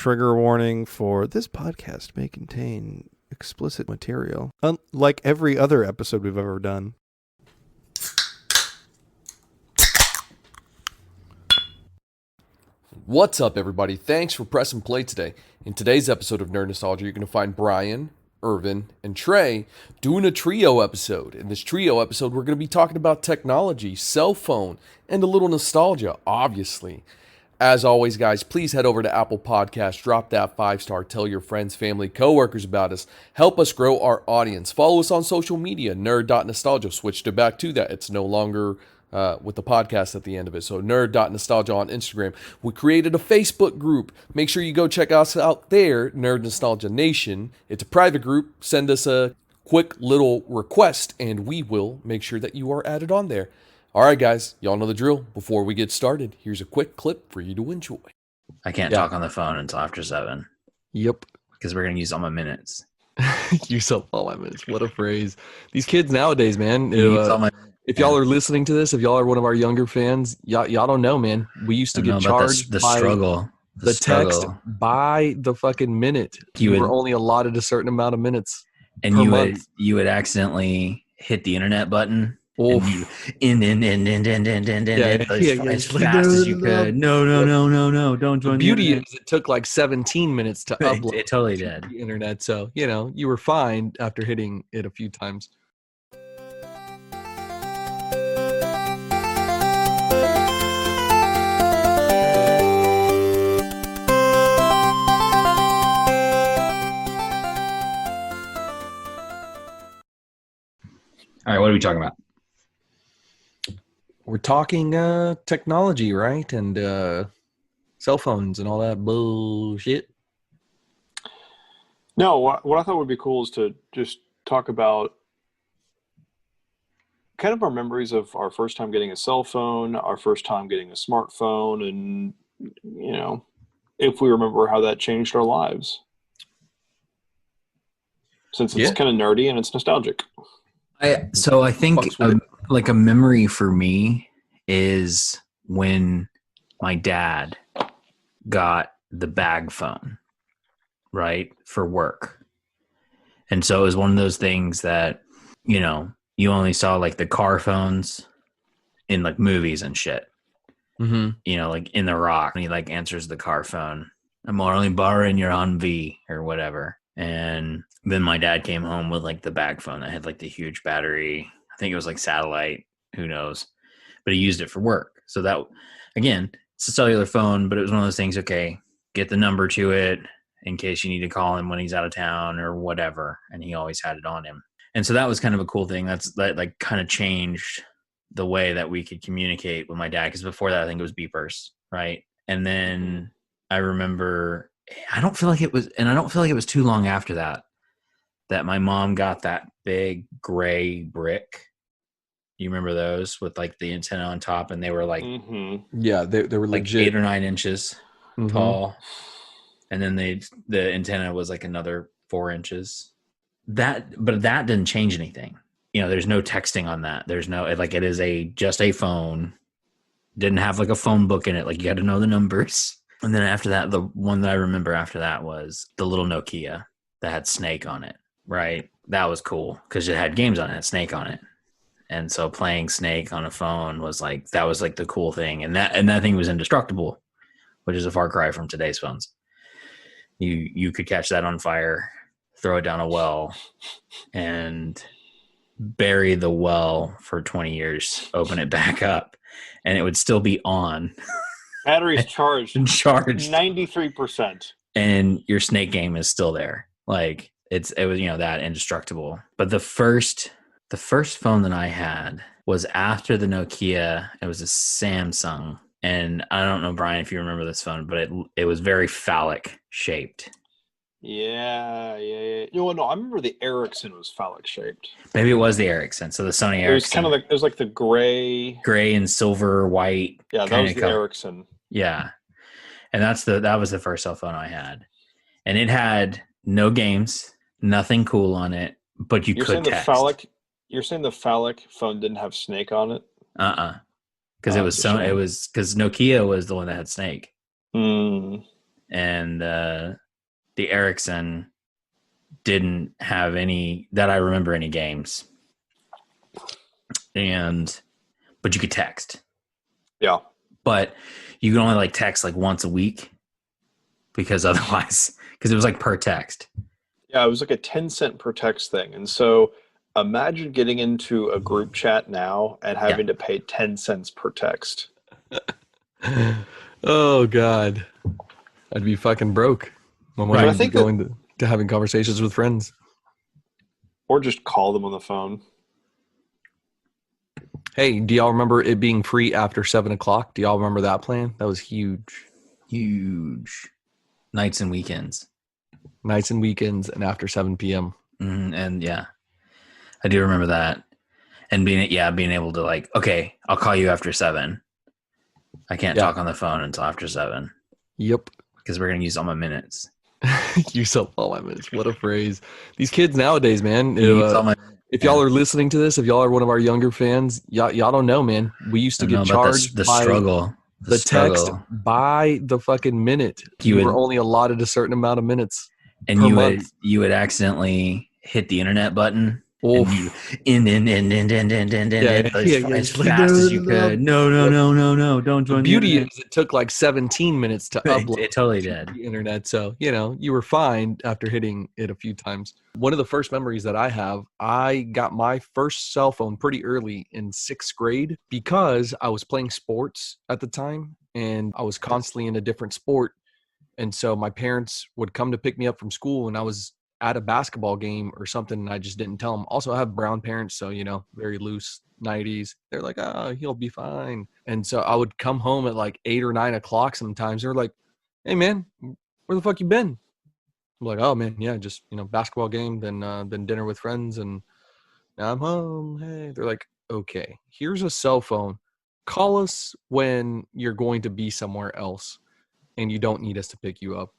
trigger warning for this podcast may contain explicit material, unlike every other episode we've ever done. What's up, everybody? Thanks for pressing play today. In today's episode of Nerd Nostalgia, you're going to find Bryan, Irvin, and Trey doing a trio episode. In this trio episode, we're going to be talking about technology, cell phone, and a little nostalgia, obviously. As always, guys, please head over to Apple Podcasts, drop that 5-star, tell your friends, family, coworkers about us. Help us grow our audience. Follow us on social media, nerd.nostalgia. Switched it back to that. It's no longer with the podcast at the end of it. So nerd.nostalgia on Instagram. We created a Facebook group. Make sure you go check us out there, Nerd Nostalgia Nation. It's a private group. Send us a quick little request, and we will make sure that you are added on there. All right, guys, y'all know the drill. Before we get started, here's a quick clip for you to enjoy. I can't talk on the phone until after 7. Yep. Because we're going to use all my minutes. Use up all my minutes. What a phrase. These kids nowadays, man. If y'all are listening to this, if y'all are one of our younger fans, y'all don't know, man. We used to get charged the by struggle. The text by the fucking minute. You were only allotted a certain amount of minutes. And you would accidentally hit the internet button. Oh, in as fast as you could. No, don't join. The beauty is it took like 17 minutes to upload. It totally did. The internet, so you were fine after hitting it a few times. All right, what are we talking about? We're talking technology, right? And cell phones and all that bullshit. No, what I thought would be cool is to just talk about kind of our memories of our first time getting a cell phone, our first time getting a smartphone, and, if we remember how that changed our lives. Since it's kind of nerdy and it's nostalgic. I think a memory for me is when my dad got the bag phone, right, for work. And so it was one of those things that, you only saw like the car phones in like movies and shit. Mm-hmm. Like in The Rock, when he like answers the car phone, I'm only borrowing your Humvee or whatever. And then my dad came home with like the bag phone that had like the huge battery. I think it was like satellite, who knows, but he used it for work. So that, again, it's a cellular phone, but it was one of those things, okay, get the number to it in case you need to call him when he's out of town or whatever. And he always had it on him. And so that was kind of a cool thing. That like kind of changed the way that we could communicate with my dad. Because before that, I think it was beepers, right? And then I remember, I don't feel like it was too long after that my mom got that big gray brick. You remember those with like the antenna on top, and they were like, yeah, they were like legit. 8 or 9 inches tall, and then the antenna was like another 4 inches. But that didn't change anything. There's no texting on that. There's no it is just a phone. Didn't have like a phone book in it. Like you had to know the numbers. And then after that, the one that I remember after that was the little Nokia that had Snake on it. Right. That was cool because it had games on it, had Snake on it. And so playing Snake on a phone was like the cool thing. And that thing was indestructible, which is a far cry from today's phones. You could catch that on fire, throw it down a well, and bury the well for 20 years, open it back up, and it would still be on. Battery's charged 93%. And your Snake game is still there. Like it was that indestructible. But the first phone that I had was after the Nokia. It was a Samsung, and I don't know, Bryan, if you remember this phone, but it was very phallic shaped. Yeah. No, I remember the Ericsson was phallic shaped. Maybe it was the Ericsson. So the Sony Ericsson. It was kind of it was like the gray and silver, white. Yeah, that was the Ericsson. Yeah, and that was the first cell phone I had, and it had no games, nothing cool on it, but you could text. You're saying the phallic phone didn't have Snake on it? Because because Nokia was the one that had Snake. and the Ericsson didn't have any that I remember any games, but you could text. Yeah, but you can only like text like once a week because otherwise, because it was like per text. Yeah, it was like a 10-cent per text thing. And so imagine getting into a group chat now and having to pay 10 cents per text. Oh, God. I'd be fucking broke. My money would be going to having conversations with friends. Or just call them on the phone. Hey, do y'all remember it being free after 7 o'clock? Do y'all remember that plan? That was huge. Huge. Nights and weekends. Nights and weekends and after 7 p.m. And yeah, I do remember that. And being able to like, okay, I'll call you after 7. I can't talk on the phone until after 7. Yep. Because we're going to use all my minutes. Use up all my minutes. What a phrase. These kids nowadays, man. If y'all are listening to this, if y'all are one of our younger fans, y'all don't know, man. We used to get charged the struggle. The text by the fucking minute. You were only allotted a certain amount of minutes. And you would accidentally hit the internet button. Oh. And as fast as you could. No, don't join. The beauty is it took like 17 minutes to upload. It totally did. The internet. So, you were fine after hitting it a few times. One of the first memories that I have, I got my first cell phone pretty early in 6th grade because I was playing sports at the time and I was constantly in a different sport. And so my parents would come to pick me up from school and I was at a basketball game or something and I just didn't tell them. Also, I have brown parents, so, very loose 90s. They're like, he'll be fine. And so I would come home at like 8 or 9 o'clock sometimes. They're like, hey, man, where the fuck you been? I'm like, oh, man, yeah, just, basketball game, then dinner with friends, and now I'm home. Hey, they're like, okay, here's a cell phone. Call us when you're going to be somewhere else and you don't need us to pick you up.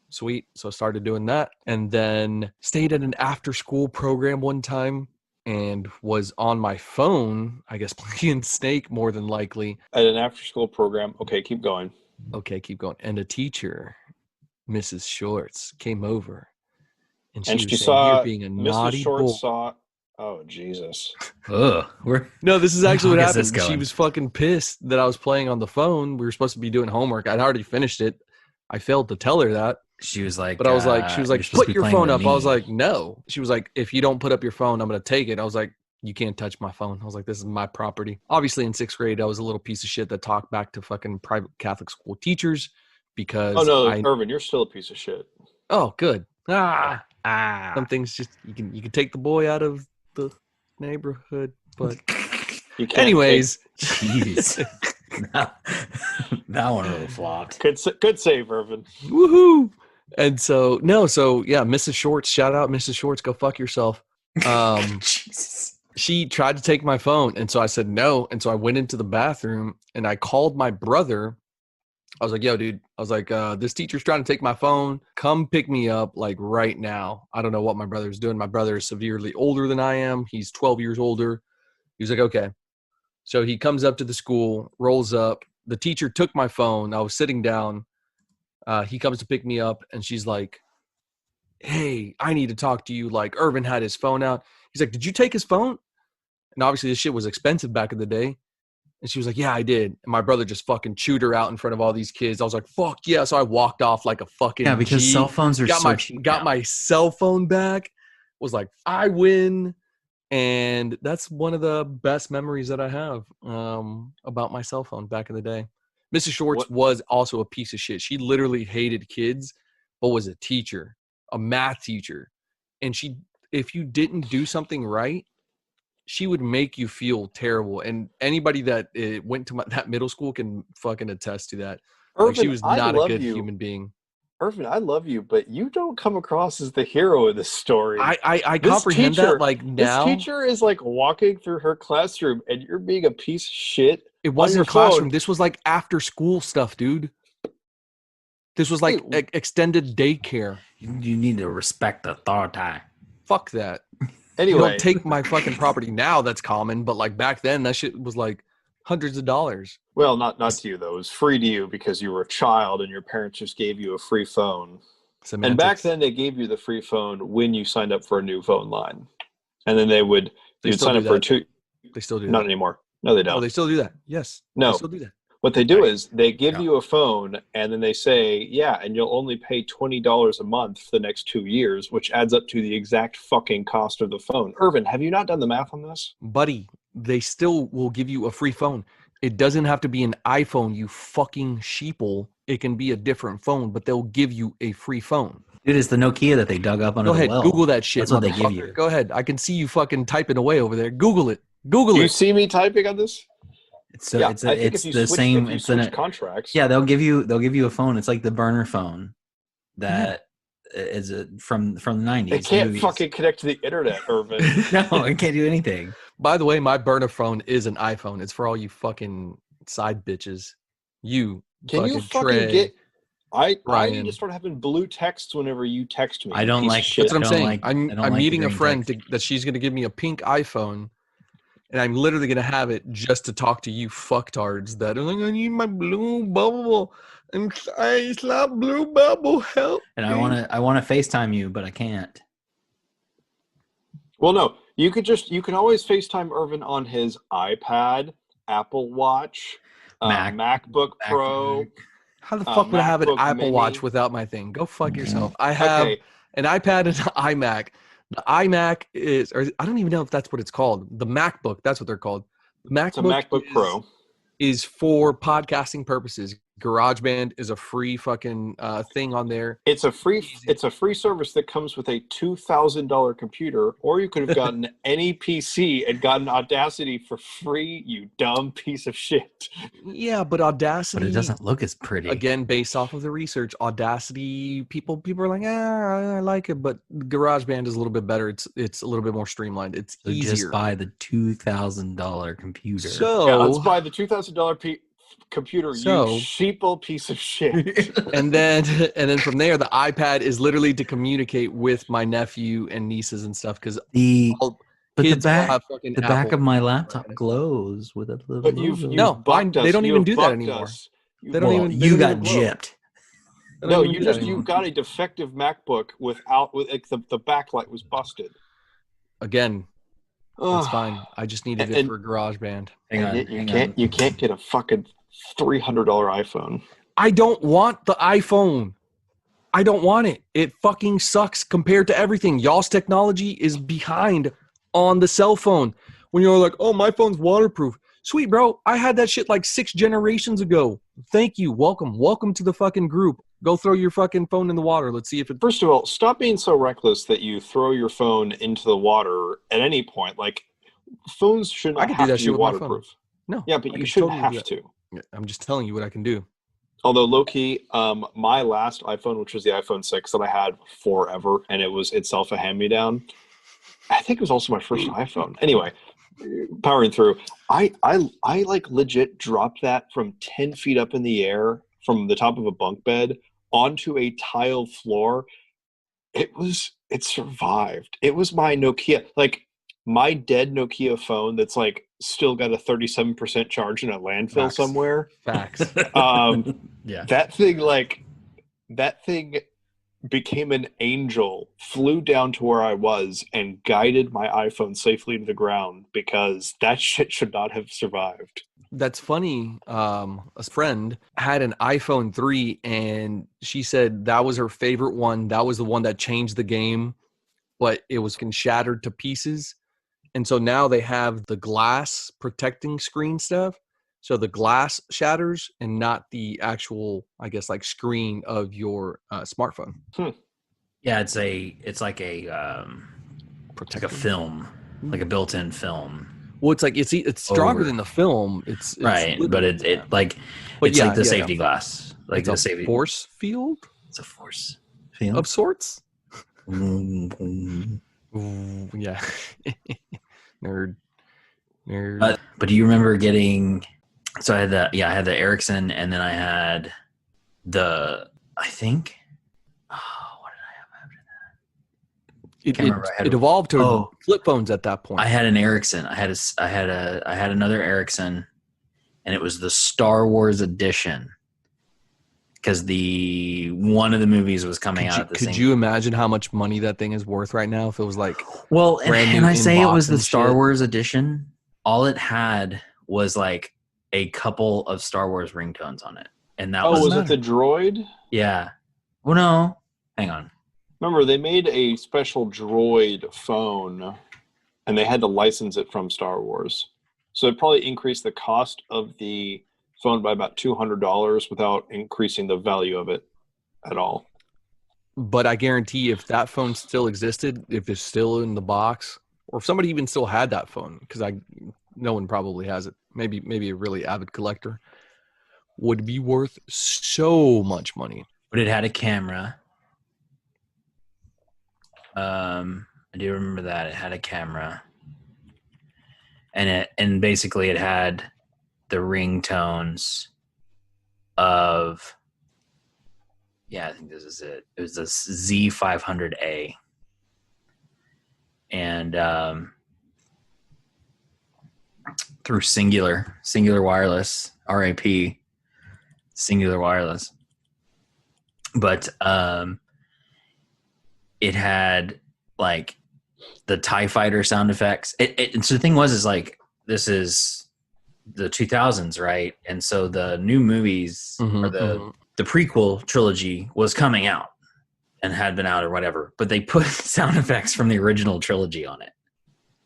Sweet. So I started doing that and then stayed at an after school program one time and was on my phone, I guess, playing Snake more than likely. At an after school program. Okay, keep going. And a teacher, Mrs. Shorts, came over and she was saying, you're being a naughty boy. Oh, Jesus. No, this is actually what happened. She was fucking pissed that I was playing on the phone. We were supposed to be doing homework. I'd already finished it. I failed to tell her that. She was like, but I was like, put your phone up. I was like, no. She was like, if you don't put up your phone, I'm going to take it. I was like, you can't touch my phone. I was like, this is my property. Obviously in 6th grade, I was a little piece of shit that talked back to fucking private Catholic school teachers because. Oh no, Irvin, you're still a piece of shit. Oh, good. Some things just, you can take the boy out of the neighborhood, but anyways. Jeez. That one really flopped. Good save, Irvin. Woohoo! And so Mrs. Shorts, shout out Mrs. Shorts, go fuck yourself. Jesus. She tried to take my phone, and so I said no. And so I went into the bathroom and I called my brother. I was like, yo, dude. I was like, this teacher's trying to take my phone. Come pick me up like right now. I don't know what my brother's doing. My brother is severely older than I am. He's 12 years older. He was like, okay. So he comes up to the school, rolls up. The teacher took my phone. I was sitting down. He comes to pick me up, and she's like, hey, I need to talk to you. Like, Irvin had his phone out. He's like, did you take his phone? And obviously this shit was expensive back in the day. And she was like, yeah, I did. And my brother just fucking chewed her out in front of all these kids. I was like, fuck yeah. So I walked off like a fucking because G. Cell phones are so cheap. Got my cell phone back. Was like, I win. And that's one of the best memories that I have about my cell phone back in the day. Mrs. Shorts was also a piece of shit. She literally hated kids, but was a teacher, a math teacher. And if you didn't do something right, she would make you feel terrible. And anybody that went to that middle school can fucking attest to that. Irvin, like she was not a good human being. Irvin, I love you, but you don't come across as the hero of this story. I comprehend that like now. This teacher is like walking through her classroom and you're being a piece of shit. It wasn't a classroom. This was like after school stuff, dude. This was like extended daycare. You need to respect the authority. Fuck that. Anyway. You don't take my fucking property now, that's common, but like back then that shit was like, hundreds of dollars. Well, not to you though. It was free to you because you were a child and your parents just gave you a free phone. Semantics. And back then they gave you the free phone when you signed up for a new phone line. And then you'd sign up for a two. They still do that. Not anymore. No, they don't. No, they still do that. Yes. No. They still do that. What they do is they give you a phone and then they say, yeah, and you'll only pay $20 a month for the next 2 years, which adds up to the exact fucking cost of the phone. Irvin, have you not done the math on this? Buddy, they still will give you a free phone. It doesn't have to be an iPhone, you fucking sheeple. It can be a different phone, but they'll give you a free phone. Dude, it's the Nokia that they dug up under the well. Go ahead, Google that shit. That's what they give you. Go ahead. I can see you fucking typing away over there. Google it. Do you see me typing on this? It's the same. It's contracts. Yeah, they'll give you a phone. It's like the burner phone that is from the 90s. It can't fucking connect to the internet, Irvin. No, it can't do anything. By the way, my burner phone is an iPhone. It's for all you fucking side bitches. You can you fucking Trey, get? I Bryan. need to start having blue texts whenever you text me. I don't like. That's what I'm saying. Like, I'm meeting a friend that she's going to give me a pink iPhone. And I'm literally going to have it just to talk to you fucktards that are like, I need my blue bubble. I slap blue bubble. Help. And I want to FaceTime you, but I can't. Well, no. You can always FaceTime Irvin on his iPad, Apple Watch, MacBook Pro. How the fuck would I have an Apple Watch without my thing? Go fuck yourself. I have an iPad and an iMac. The iMac is, or I don't even know if that's what it's called. The MacBook, that's what they're called. The MacBook, it's a MacBook Pro. Is for podcasting purposes. GarageBand is a free fucking thing on there. It's a free service that comes with a $2,000 computer, or you could have gotten any PC and gotten Audacity for free, you dumb piece of shit. Yeah, but Audacity, but it doesn't look as pretty. Again, based off of the research, Audacity, people are like, I like it, but GarageBand is a little bit better. It's a little bit more streamlined. It's easier. Just buy the $2,000 computer. So let's buy the $2,000 computer, you sheeple piece of shit. and then from there, the iPad is literally to communicate with my nephew and nieces and stuff because the back of my laptop glows with a little. But they don't even do that anymore. You got gypped. No, you got a defective MacBook with the backlight was busted. Again. That's fine. I just needed it for GarageBand. You can't get a fucking $300 iPhone. I don't want the iPhone. I don't want it. It fucking sucks compared to everything. Y'all's technology is behind on the cell phone. When you're like, oh, my phone's waterproof. Sweet, bro. I had that shit like 6 generations ago. Thank you. Welcome to the fucking group. Go throw your fucking phone in the water. Let's see if it... First of all, stop being so reckless that you throw your phone into the water at any point. Like, phones shouldn't have to be waterproof. No. Yeah, but you shouldn't have to. I'm just telling you what I can do. Although, low-key, my last iPhone, which was the iPhone 6 that I had forever, and it was itself a hand-me-down, I think it was also my first iPhone. Anyway, powering through, I like legit dropped that from 10 feet up in the air from the top of a bunk bed onto a tile floor. It survived. It was my Nokia, like my dead Nokia phone that's like still got a 37% charge in a landfill somewhere. Facts. Yeah. That thing became an angel, flew down to where I was and guided my iPhone safely to the ground because that shit should not have survived. That's funny. A friend had an iPhone 3 and she said that was her favorite one. That was the one that changed the game, but it was shattered to pieces. And so now they have the glass protecting screen stuff. So the glass shatters and not the actual, I guess, like screen of your smartphone. Yeah, it's like a film, like a built-in film. Well, it's like it's stronger than the film. It's right, but it's like the safety glass, like it's the a safety force field. It's a force field of sorts. Ooh, yeah, nerd. But do you remember getting? So I had the Ericsson, and then I had I think. What did I have after that? It evolved to flip phones at that point. I had an Ericsson. I had another Ericsson, and it was the Star Wars edition. Because one of the movies was coming out at the same. Could you imagine how much money that thing is worth right now if it was like brand new? And I say it was the Star shit? Wars edition. All it had was like a couple of Star Wars ringtones on it, and that was it the droid? Yeah. Well, no, hang on. Remember, they made a special droid phone, and they had to license it from Star Wars, so it probably increased the cost of the phone by about $200 without increasing the value of it at all. But I guarantee if that phone still existed, if it's still in the box, or if somebody even still had that phone, because no one probably has it, maybe a really avid collector, would be worth so much money. But it had a camera. I do remember that it had a camera, and basically it had the ringtones of, I think this is it. It was the Z500A. And through Singular Wireless, RAP, Singular Wireless. But it had like the TIE Fighter sound effects. So the thing was like, this is the 2000s, right? And so the new movies or the prequel trilogy was coming out and had been out or whatever, but they put sound effects from the original trilogy on it.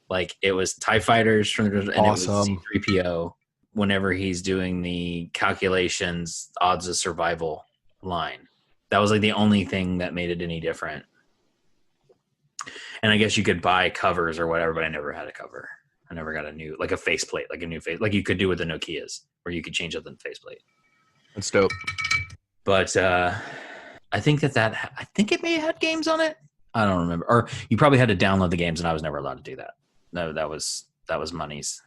Like it was TIE Fighters and it was C-3PO whenever he's doing the calculations, odds of survival line. That was like the only thing that made it any different. And I guess you could buy covers or whatever, but I never had a cover. I never got a faceplate, like a new face, like you could do with the Nokias, where you could change out the faceplate. That's dope. But I think I think it may have had games on it. I don't remember. Or you probably had to download the games, and I was never allowed to do that. No, that was monies,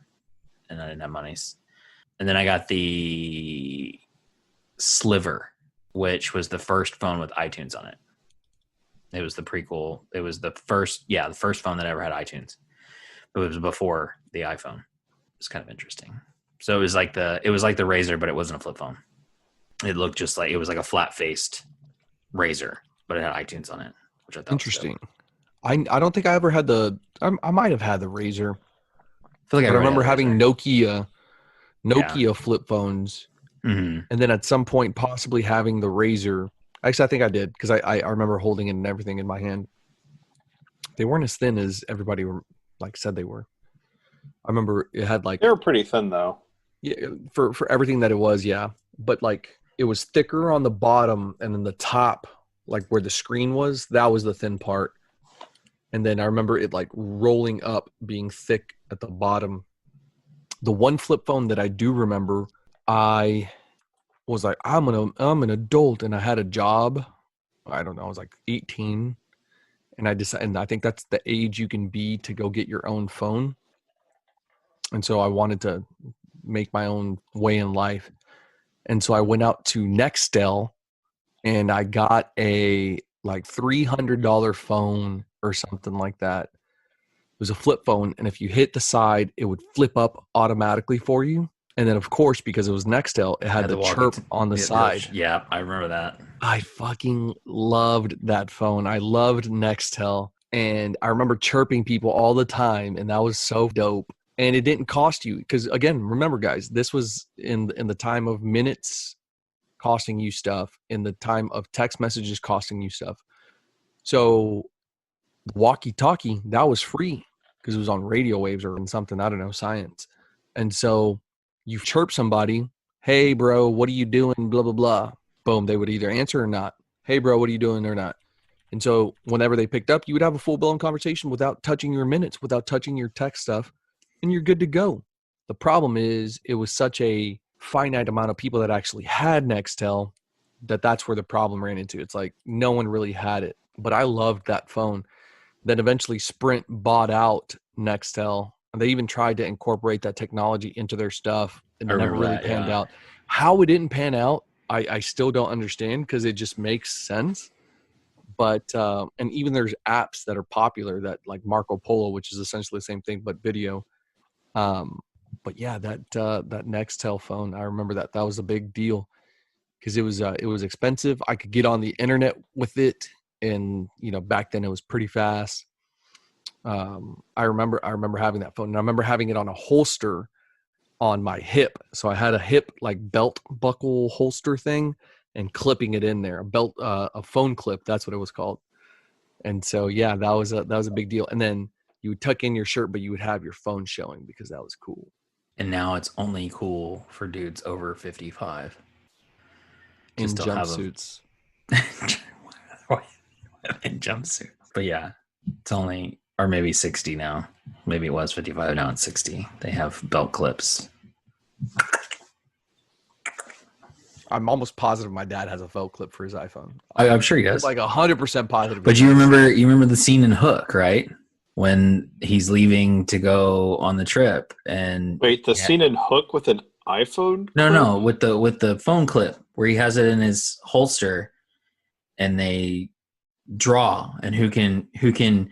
and I didn't have monies. And then I got the Sliver, which was the first phone with iTunes on it. It was the prequel. It was the first phone that ever had iTunes. It was before the iPhone. It's kind of interesting. So it was like the Razor, but it wasn't a flip phone. It looked just like, it was like a flat-faced Razor, but it had iTunes on it, which I thought interesting. I don't think I ever had I might have had the Razor. I feel like I remember having Nokia flip phones, and then at some point possibly having the Razor. Actually, I think I did, because I remember holding it and everything in my hand. They weren't as thin as everybody said they were. I remember it had they were pretty thin though. Yeah, for everything that it was, yeah. But it was thicker on the bottom, and then the top, like where the screen was, that was the thin part. And then I remember it rolling up, being thick at the bottom. The one flip phone that I do remember, I was like, I'm an adult, and I had a job. I don't know, I was like 18. And I think that's the age you can be to go get your own phone. And so I wanted to make my own way in life. And so I went out to Nextel, and I got a $300 phone or something like that. It was a flip phone. And if you hit the side, it would flip up automatically for you. And then, of course, because it was Nextel, it had the chirp on the side. Yeah, I remember that. I fucking loved that phone. I loved Nextel. And I remember chirping people all the time. And that was so dope. And it didn't cost you. Because, again, remember, guys, this was in the time of minutes costing you stuff, in the time of text messages costing you stuff. So walkie-talkie, that was free because it was on radio waves or in something, I don't know, science. And so you chirp somebody, hey, bro, what are you doing? Blah, blah, blah. Boom. They would either answer or not. Hey, bro, what are you doing or not? And so whenever they picked up, you would have a full-blown conversation without touching your minutes, without touching your text stuff, and you're good to go. The problem is it was such a finite amount of people that actually had Nextel that's where the problem ran into. It's like no one really had it. But I loved that phone. Then eventually Sprint bought out Nextel. And they even tried to incorporate that technology into their stuff, and it never really panned out. How it didn't pan out, I still don't understand, because it just makes sense. But and even there's apps that are popular that like Marco Polo, which is essentially the same thing but video. But yeah, that Nextel phone, I remember that was a big deal because it was expensive. I could get on the internet with it, and back then it was pretty fast. I remember having that phone, and I remember having it on a holster on my hip. So I had a hip like belt buckle holster thing, and clipping it in there, a phone clip. That's what it was called. And so yeah, that was a big deal. And then you would tuck in your shirt, but you would have your phone showing because that was cool. And now it's only cool for dudes over 55 in jumpsuits. In jumpsuits. But yeah, it's only, or maybe 60 now. Maybe it was 55. Now it's 60. They have belt clips. I'm almost positive my dad has a felt clip for his iPhone. I'm sure he does. Like 100% positive. But you remember the scene in Hook, right? When he's leaving to go on the trip, and wait, the scene in Hook with an iPhone? No, with the phone clip where he has it in his holster, and they draw, and who can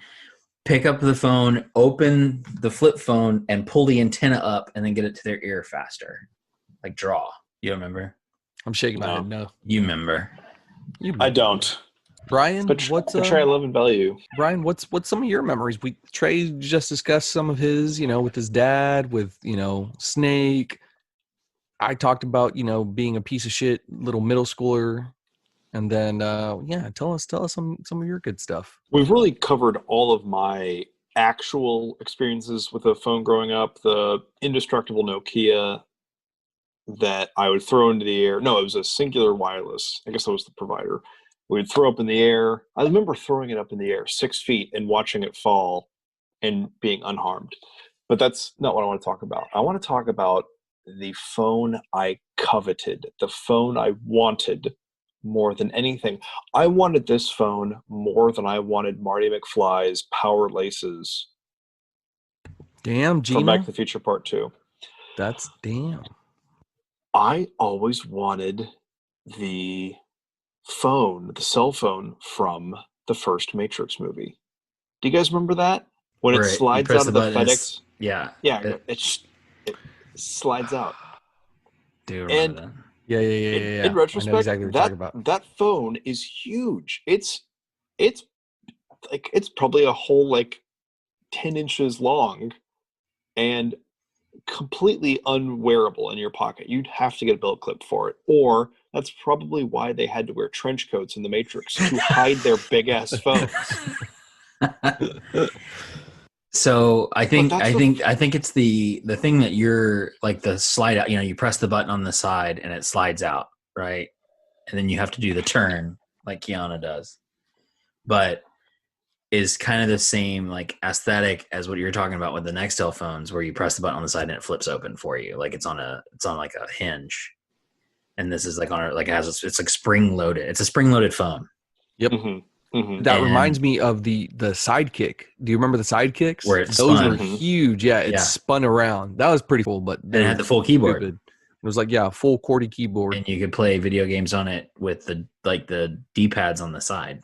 pick up the phone, open the flip phone, and pull the antenna up, and then get it to their ear faster, like draw. You remember? I'm shaking my head. No, you remember? I don't. Brian, what's Trey? I live in Bellevue. Brian, what's some of your memories? Trey just discussed some of his, with his dad, with Snake. I talked about being a piece of shit little middle schooler, and then tell us some of your good stuff. We've really covered all of my actual experiences with a phone growing up. The indestructible Nokia that I would throw into the air. No, it was a Singular Wireless. I guess that was the provider. We'd throw up in the air. I remember throwing it up in the air 6 feet and watching it fall and being unharmed. But that's not what I want to talk about. I want to talk about the phone I coveted, the phone I wanted more than anything. I wanted this phone more than I wanted Marty McFly's power laces. Damn, Gino. From Back to the Future Part 2. That's damn. I always wanted the cell phone from the first Matrix movie. Do you guys remember that? When it slides out of the FedEx? Yeah. It slides out. Do you remember that? Yeah. In retrospect, I know exactly what you're talking about. That phone is huge. It's probably a whole 10 inches long and completely unwearable in your pocket. You'd have to get a belt clip for it, or that's probably why they had to wear trench coats in the Matrix to hide their big ass phones. So I think it's the thing that you're like the slide out. You press the button on the side and it slides out, right? And then you have to do the turn like Kiana does, but is kind of the same aesthetic as what you're talking about with the Nextel phones, where you press the button on the side and it flips open for you, like it's on like a hinge. And this is it's like spring loaded. It's a spring loaded phone. Yep. Mm-hmm. Mm-hmm. That reminds me of the Sidekick. Do you remember the Sidekicks? Where those were huge. Yeah, it spun around. That was pretty cool, but it had the full keyboard. Stupid. It was a full QWERTY keyboard, and you could play video games on it with the D-pads on the side.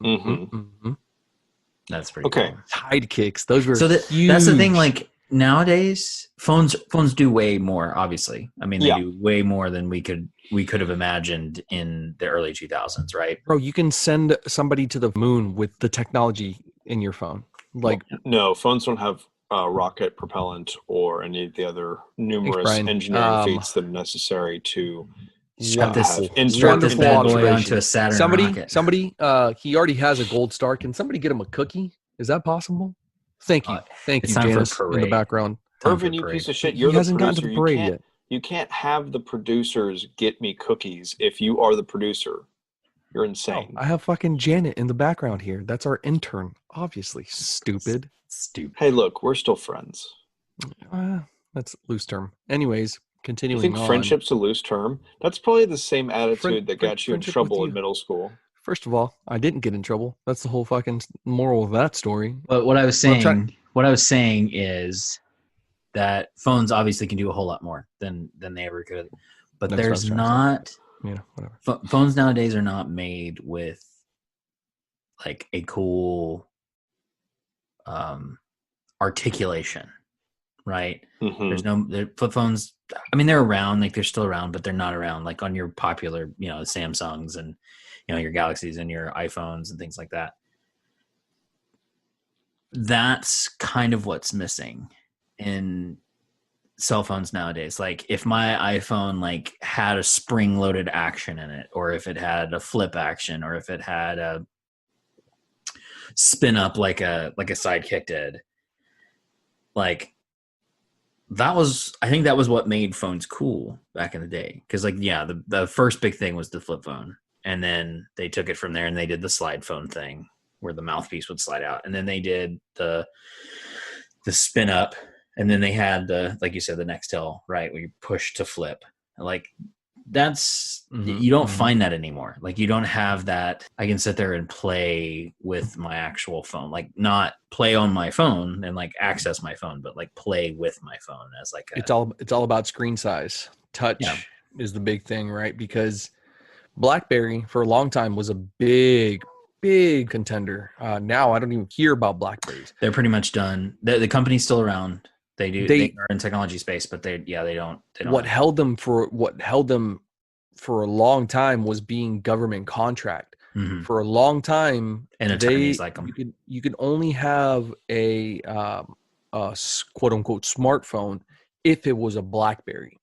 Mm-hmm. Mm-hmm. That's pretty cool. Sidekicks. Those were huge. That's the thing. Nowadays, phones do way more. Obviously, I mean they do way more than we could have imagined in the early 2000s, right? Bro, you can send somebody to the moon with the technology in your phone. No, phones don't have rocket propellant or any of the other numerous engineering feats that are necessary to strap this bad boy onto a Saturn rocket. Somebody, he already has a gold star. Can somebody get him a cookie? Is that possible? Thank you, Janice, in the background. Irvin, you piece of shit! He hasn't gotten to the parade yet. You can't have the producers get me cookies if you are the producer. You're insane. I have fucking Janet in the background here. That's our intern. Obviously, stupid. Hey, look, we're still friends. That's a loose term. Anyways, continuing on. You think friendship's a loose term? That's probably the same attitude that got you in trouble in middle school. First of all, I didn't get in trouble. That's the whole fucking moral of that story. But what I was saying is that phones obviously can do a whole lot more than they ever could. But there's not. Yeah, whatever. Phones nowadays are not made with a cool articulation, right? Mm-hmm. The flip phones. I mean, they're around, like they're still around, but they're not around like on your popular, Samsungs and your Galaxies and your iPhones and things like that. That's kind of what's missing in cell phones nowadays. Like if my iPhone like had a spring loaded action in it, or if it had a flip action, or if it had a spin up like a Sidekick did, like I think that was what made phones cool back in the day. Because like, yeah, the first big thing was the flip phone, and then they took it from there and they did the slide phone thing where the mouthpiece would slide out, and then they did the spin up. And then they had the, like you said, the Nextel, right, where you push to flip. Like that's, you don't find that anymore. Like you don't have that. I can sit there and play with my actual phone, like not play on my phone and like access my phone, but like play with my phone as like it's all about screen size. Touch is the big thing, right? Because BlackBerry for a long time was a big contender. Now I don't even hear about Blackberries. They're pretty much done. The company's still around. They are in technology space, but they don't. What held them for a long time was being government contract. Mm-hmm. For a long time, and attorneys like them. You could only have a quote unquote smartphone if it was a BlackBerry,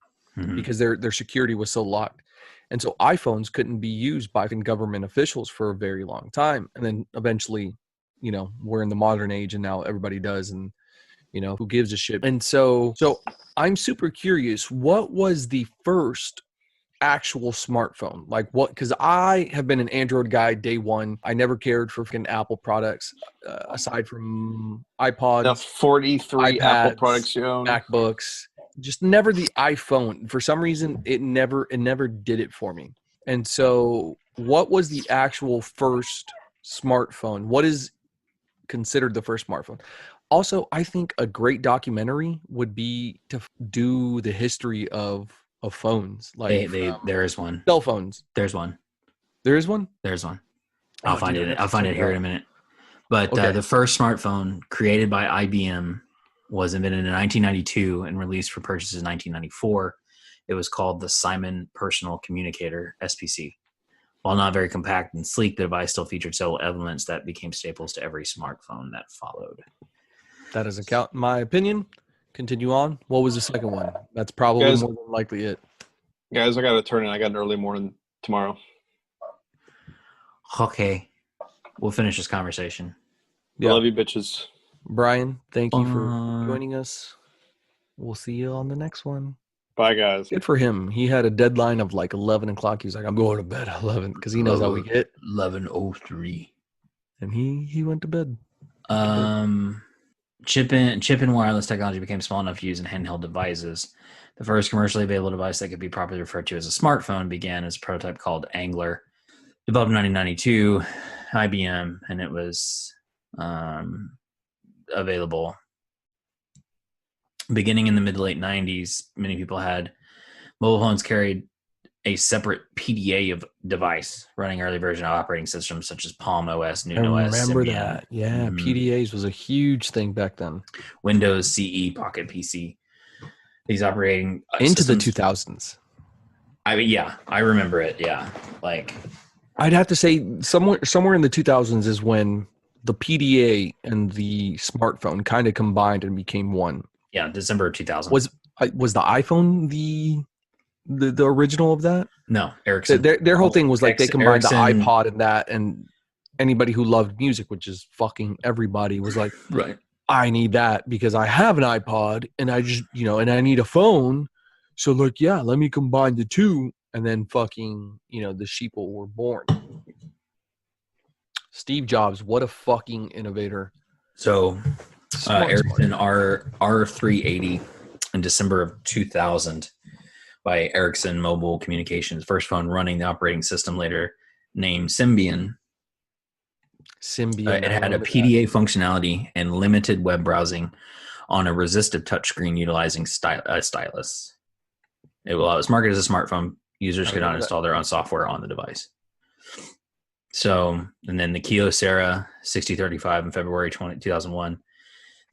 because their security was so locked, and so iPhones couldn't be used by government officials for a very long time. And then eventually, we're in the modern age, and now everybody does, and who gives a shit? And so I'm super curious, what was the first actual smartphone? Like what? Because I have been an Android guy day one. I never cared for fucking Apple products, aside from iPods. The 43 iPads, Apple products you own. MacBooks. Just never the iPhone. For some reason, it never did it for me. And so what was the actual first smartphone? What is considered the first smartphone? Also, I think a great documentary would be to do the history of phones. Like there is one. Cell phones. There's one. There is one? There's one. I'll find it here in a minute. But the first smartphone created by IBM was invented in 1992 and released for purchase in 1994. It was called the Simon Personal Communicator, SPC. While not very compact and sleek, the device still featured several elements that became staples to every smartphone that followed. That doesn't count, in my opinion. Continue on. What was the second one? That's probably more than likely it. Guys, I got to turn in. I got an early morning tomorrow. Okay. We'll finish this conversation. I love you, bitches. Bryan, thank you for joining us. We'll see you on the next one. Bye, guys. Good for him. He had a deadline of like 11 o'clock. He was like, I'm going to bed at 11 because he knows how we get. 11:03. And he went to bed. Chip and wireless technology became small enough to use in handheld devices. The first commercially available device that could be properly referred to as a smartphone began as a prototype called Angler, developed in 1992, IBM, and it was available beginning in the mid to late 90s. Many people had mobile phones carried a separate PDA of device running early version of operating systems such as Palm OS, Newton OS. I remember Symbian. that. Yeah, PDAs was a huge thing back then. Windows CE, Pocket PC. These operating into systems, the 2000s. I remember it. Yeah, like I'd have to say somewhere in the 2000s is when the PDA and the smartphone kind of combined and became one. Yeah, December of 2000. Was the iPhone the original of that? No, Ericsson. Their whole thing was like they combined Ericsson, the iPod and that, and anybody who loved music, which is fucking everybody, was like, right. I need that because I have an iPod and I just, and I need a phone. So like, yeah, let me combine the two. And then fucking, the sheeple were born. Steve Jobs, what a fucking innovator. So Ericsson R380 in December of 2000 by Ericsson Mobile Communications, first phone running the operating system later named Symbian. It had a PDA functionality and limited web browsing on a resistive touchscreen utilizing a stylus. It was marketed as a smartphone. Users could not install their own software on the device. So, and then the Kyocera 6035 in February 2001.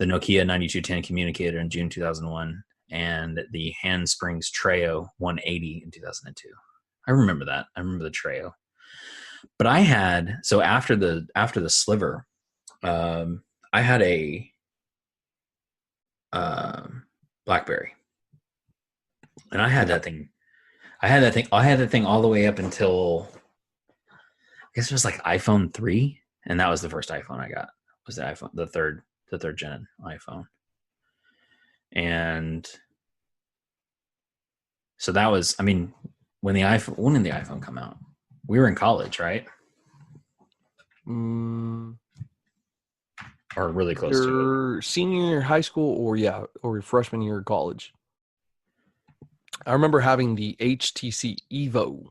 the Nokia 9210 communicator in June 2001, and the Handsprings Treo 180 in 2002. I remember that. I remember the Treo. But I had, so after the Sliver, I had a BlackBerry, and I had that thing. I had that thing all the way up until, I guess it was like iPhone 3, and that was the first iPhone I got. Was the iPhone, the third gen iPhone. And so that was, I mean, when did the iPhone come out? We were in college, right? Or really close to it. Your senior year of high school, or your freshman year of college. I remember having the HTC Evo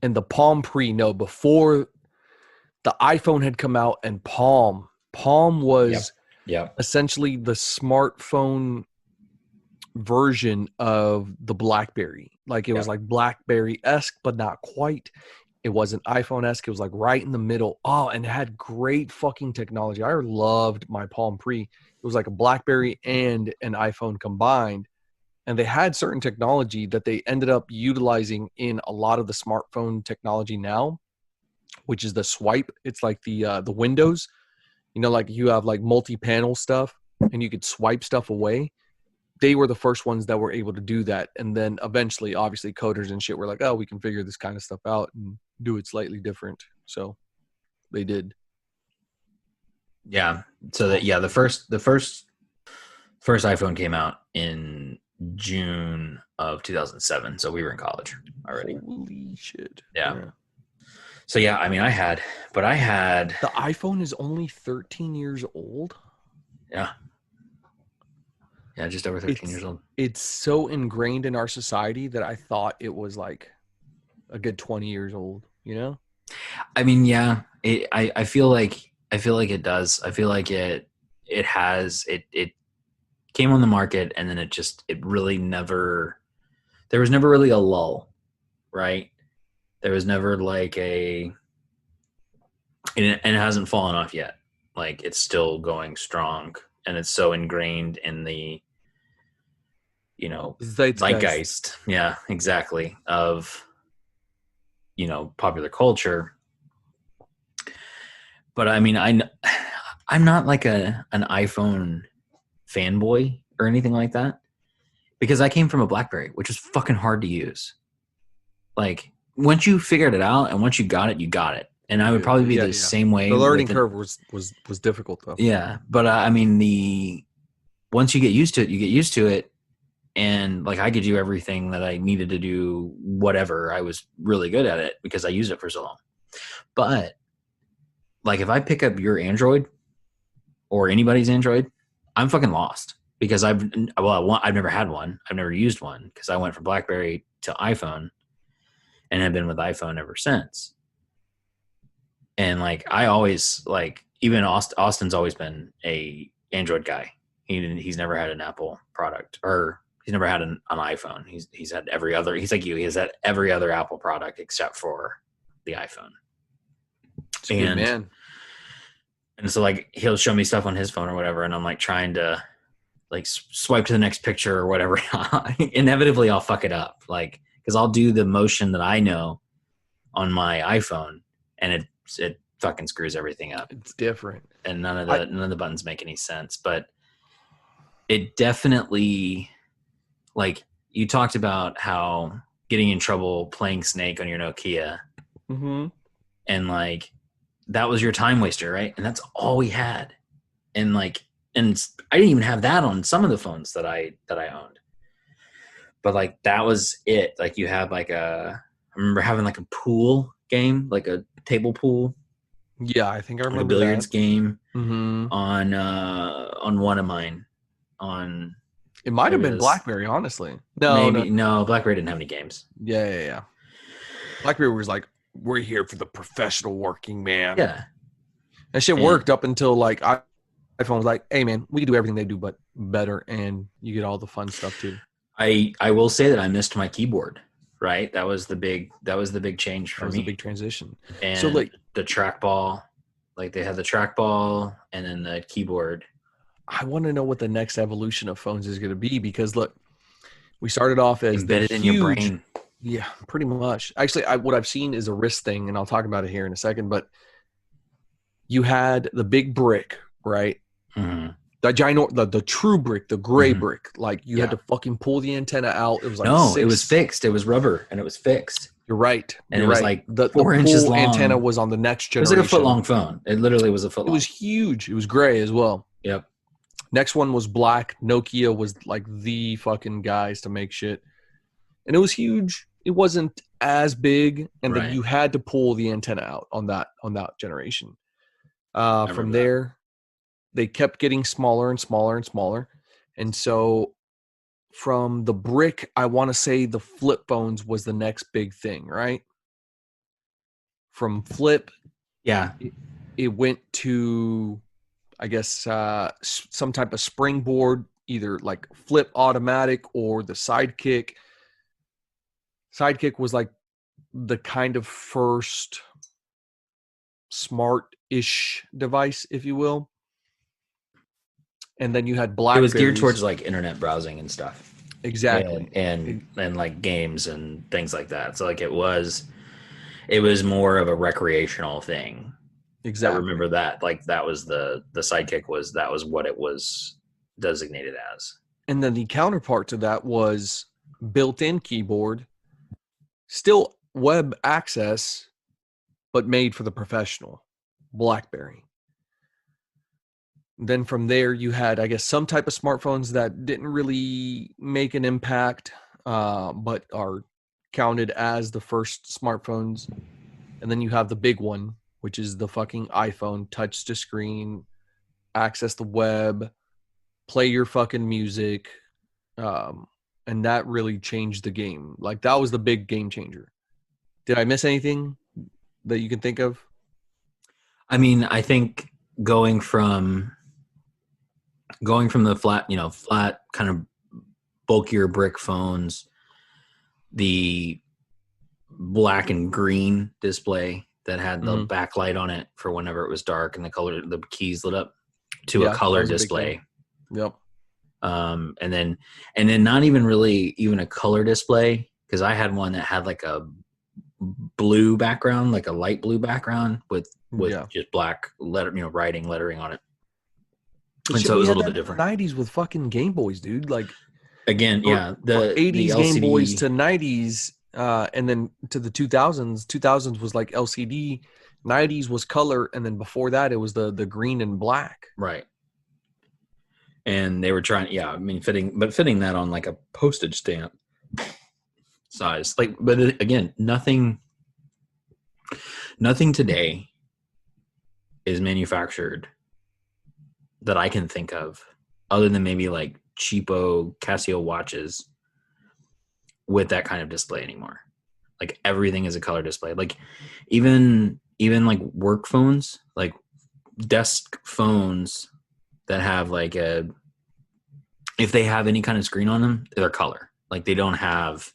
and the Palm Pre. No, before the iPhone had come out, and Palm was essentially the smartphone version of the BlackBerry. Like, it was like BlackBerry-esque, but not quite. It wasn't iPhone-esque. It was like right in the middle. Oh, and it had great fucking technology. I loved my Palm Pre. It was like a BlackBerry and an iPhone combined. And they had certain technology that they ended up utilizing in a lot of the smartphone technology now, which is the swipe. It's like the windows. You know, like you have like multi-panel stuff and you could swipe stuff away. They were the first ones that were able to do that. And then eventually, obviously, coders and shit were like, oh, we can figure this kind of stuff out and do it slightly different. So they did. Yeah. So that, the first iPhone came out in June of 2007. So we were in college already. Holy shit. Yeah. So yeah, I mean, the iPhone is only 13 years old. Yeah. Yeah, just over 13 years old. It's so ingrained in our society that I thought it was like a good 20 years old, you know? I mean, yeah, I feel like it does. I feel like it came on the market, and then it really never, there was never really a lull, right? There was never like and it hasn't fallen off yet. Like, it's still going strong, and it's so ingrained in the, zeitgeist. Yeah, exactly. Of, popular culture. But I mean, I'm not like an iPhone fanboy or anything like that, because I came from a BlackBerry, which was fucking hard to use. Like, once you figured it out and once you got it, you got it. And I would probably be the same way. The learning curve was difficult though. Yeah, but I mean, once you get used to it, you get used to it. And like, I could do everything that I needed to do, whatever. I was really good at it because I used it for so long. But like, if I pick up your Android or anybody's Android, I'm fucking lost, because I've never had one. I've never used one, because I went from BlackBerry to iPhone and have been with iPhone ever since. And like, I always, like, even Austin's always been a Android guy. He's never had an Apple product, or he's never had an iPhone. He's had every other, he's like you, he has had every other Apple product except for the iPhone. It's a good man. And so like, he'll show me stuff on his phone or whatever, and I'm like trying to like swipe to the next picture or whatever. Inevitably I'll fuck it up, like, because I'll do the motion that I know on my iPhone, and it fucking screws everything up. It's different, and none of the buttons make any sense. But it definitely, like, you talked about how getting in trouble playing Snake on your Nokia, and like, that was your time waster, right? And that's all we had. And like, and I didn't even have that on some of the phones that I owned. But like, that was it. Like, you had like I remember having like a pool game, like a table pool. Yeah, I think I remember a billiards that. game on one of mine. It might have been BlackBerry, honestly. No, BlackBerry didn't have any games. Yeah. BlackBerry was like, we're here for the professional working man. Yeah. That shit worked up until like iPhone was like, hey man, we can do everything they do, but better, and you get all the fun stuff too. I will say that I missed my keyboard, right? That was the big change for me. That was a big transition. And so like the trackball, like they had the trackball and then the keyboard. I want to know what the next evolution of phones is going to be, because look, we started off as Embedded the in huge, your brain. yeah, pretty much. Actually, what I've seen is a wrist thing, and I'll talk about it here in a second. But you had the big brick, right? Mm-hmm. The true brick, the gray Mm-hmm. brick. Like you Yeah. had to fucking pull the antenna out. It was like No, it was fixed. It was rubber, and it was fixed. You're right. And You're it was right. like The 4 inches pull long. antenna was on the next It was generation. like a foot long phone. It literally was a foot It long. was huge. It was gray as well. Yep. Next one was black. Nokia was like the fucking guys to make shit. And it was huge. It wasn't as big. And Right. then you had to pull the antenna out on that generation. From that. there, they kept getting smaller and smaller and smaller. And so from the brick, I want to say the flip phones was the next big thing, right? From flip, Yeah. it went to, I guess, some type of springboard, either like flip automatic or the sidekick. Sidekick was like the kind of first smart-ish device, if you will. And then you had BlackBerry. It was geared towards like internet browsing and stuff. Exactly. And like games and things like that. So like it was more of a recreational thing. Exactly. I remember that. Like that was the sidekick that was what it was designated as. And then the counterpart to that was built-in keyboard, still web access, but made for the professional, BlackBerry. Then from there, you had, I guess, some type of smartphones that didn't really make an impact, but are counted as the first smartphones. And then you have the big one, which is the fucking iPhone, touch to screen, access the web, play your fucking music. And that really changed the game. Like that was the big game changer. Did I miss anything that you can think of? I mean, I think going from the flat kind of bulkier brick phones, the black and green display that had the backlight on it for whenever it was dark and the keys lit up, to a color display. Yep. And then not even really even a color display, because I had one that had like a blue background, like a light blue background with just black lettering on it. And so it was a little bit different. 90s with fucking Game Boys, dude. Like again, yeah, the 80s the Game LCD, Boys to 90s, and then to the 2000s. 2000s was like LCD, 90s was color, and then before that it was the green and black. right? And they were trying, fitting that on like a postage stamp size, like, but again, nothing today is manufactured that I can think of, other than maybe like cheapo Casio watches, with that kind of display anymore. Like everything is a color display. Like even like work phones, like desk phones that have like if they have any kind of screen on them, they're color. Like they don't have,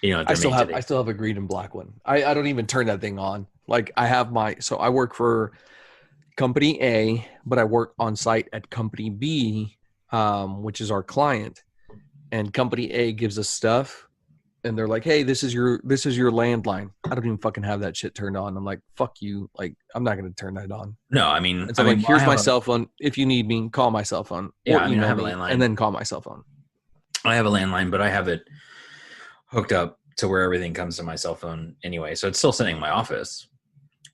I still have a green and black one. I don't even turn that thing on. Like I have so I work for company A, but I work on site at company B, which is our client. And company A gives us stuff, and they're like, "Hey, this is your landline." I don't even fucking have that shit turned on. I'm like, "Fuck you!" Like I'm not gonna turn that on. No, I mean, so like, here's my cell phone. If you need me, call my cell phone. Yeah, I have a landline, and then call my cell phone. I have a landline, but I have it hooked up to where everything comes to my cell phone anyway. So it's still sitting in my office,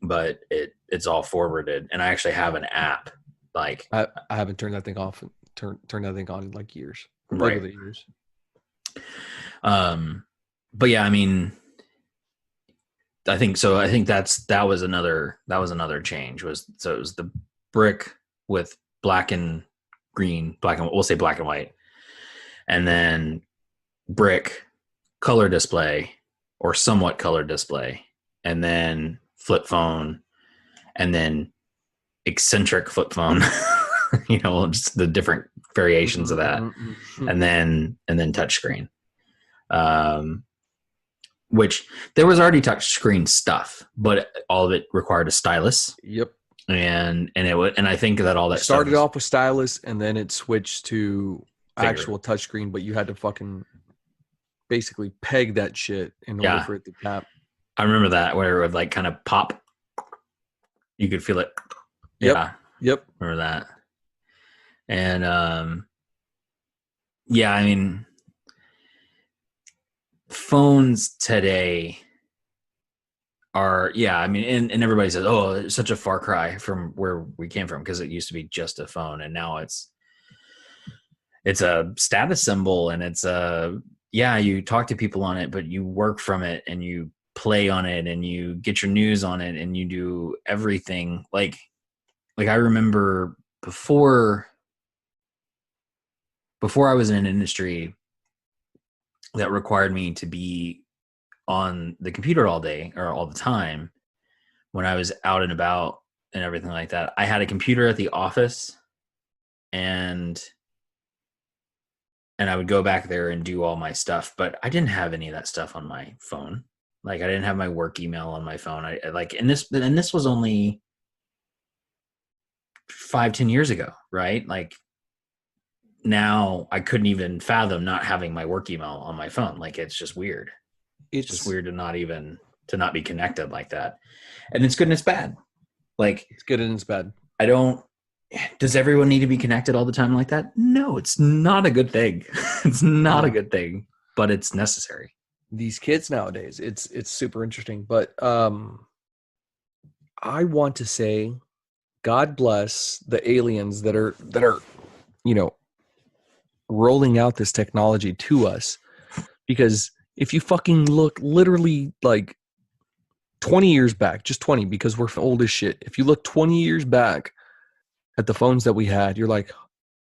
but it's all forwarded, and I actually have an app. Like I haven't turned that thing off, turned that thing on in like years, right? The years. But yeah, I mean, I think so. I think that was another change. It was the brick with black and green, we'll say black and white, and then brick color display or somewhat color display, and then flip phone, and then eccentric flip phone. Just the different variations of that, and then touchscreen. Which there was already touchscreen stuff, but all of it required a stylus. Yep. and I think that all that started stuff off with stylus, and then it switched to Figure. actual touchscreen, but you had to fucking basically peg that shit in order for it to tap. I remember that where it would like kind of pop. You could feel it. Yep. Remember that. And I mean, phones today are and everybody says, oh, it's such a far cry from where we came from, because it used to be just a phone, and now it's a status symbol, and it's you talk to people on it, but you work from it, and you play on it, and you get your news on it, and you do everything. Like I remember before I was in an industry that required me to be on the computer all day or all the time, when I was out and about and everything like that, I had a computer at the office, and I would go back there and do all my stuff, but I didn't have any of that stuff on my phone. Like, I didn't have my work email on my phone. And this was only 5-10 years ago, right? Like, now I couldn't even fathom not having my work email on my phone. Like, it's just weird. It's just weird to not be connected like that. And it's good and it's bad. Like, it's good and it's bad. Does everyone need to be connected all the time like that? No, it's not a good thing. It's not a good thing, but it's necessary. These kids nowadays, it's super interesting. But I want to say, God bless the aliens that are rolling out this technology to us, because if you fucking look literally like 20 years back, just 20, because we're old as shit. If you look 20 years back at the phones that we had, you're like,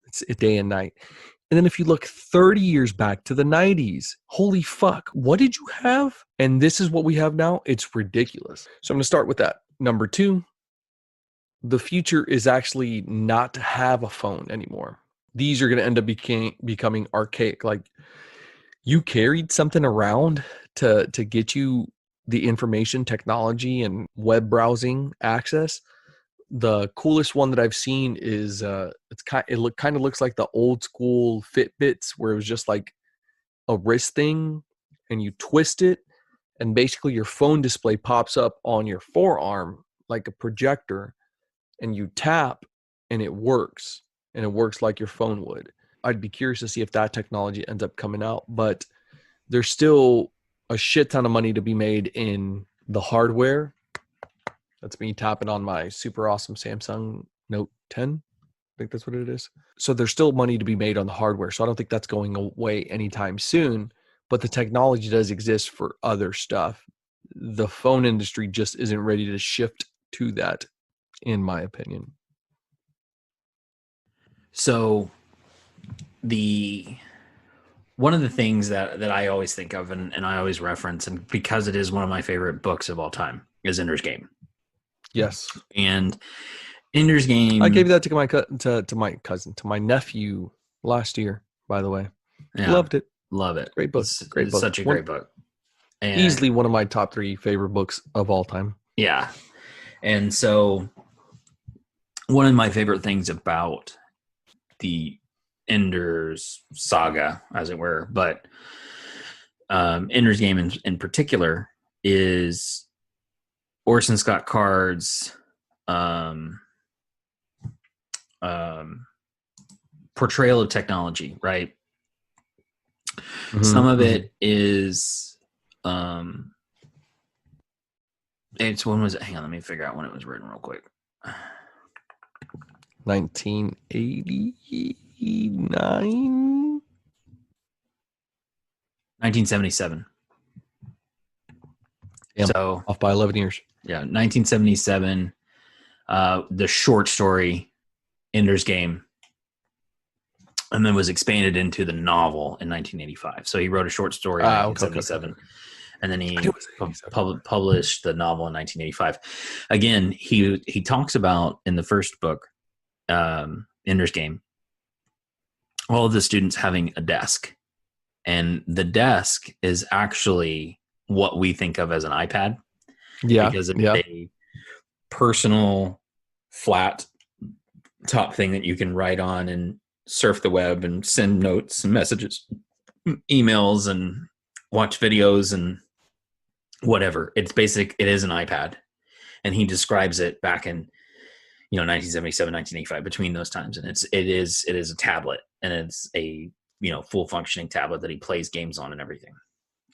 it's a day and night. And then if you look 30 years back to the 90s, holy fuck, what did you have? And this is what we have now. It's ridiculous. So I'm going to start with that. Number 2, the future is actually not to have a phone anymore. These are going to end up becoming archaic. Like, you carried something around to get you the information technology and web browsing access. The coolest one that I've seen is it kind of looks like the old school Fitbits, where it was just like a wrist thing, and you twist it, and basically your phone display pops up on your forearm like a projector, and you tap and it works like your phone would. I'd be curious to see if that technology ends up coming out, but there's still a shit ton of money to be made in the hardware. That's me tapping on my super awesome Samsung Note 10. I think that's what it is. So there's still money to be made on the hardware. So I don't think that's going away anytime soon, but the technology does exist for other stuff. The phone industry just isn't ready to shift to that, in my opinion. So one of the things that I always think of and I always reference, and because it is one of my favorite books of all time, is Ender's Game. Yes. And Ender's Game, I gave that to my nephew last year, by the way. Yeah, loved it. Love it. Great book. Great book. Such a great book. And easily one of my top 3 favorite books of all time. Yeah. And so one of my favorite things about the Ender's saga, as it were, but Ender's Game in particular, is Orson Scott Card's portrayal of technology, right? Mm-hmm, some of it is it's when was it? Hang on, let me figure out when it was written real quick. 1989? 1977. Damn, so off by 11 years. Yeah, 1977. The short story Ender's Game, and then was expanded into the novel in 1985. So he wrote a short story in 1977, okay. And then he published the novel in 1985. Again, he talks about in the first book, Ender's Game, all of the students having a desk, and the desk is actually what we think of as an iPad. Yeah, because it's a personal flat top thing that you can write on and surf the web and send notes and messages, emails, and watch videos and whatever. It's basic. It is an iPad. And he describes it back in, 1977, 1985, between those times. And it is a tablet, and it's a, full functioning tablet that he plays games on and everything.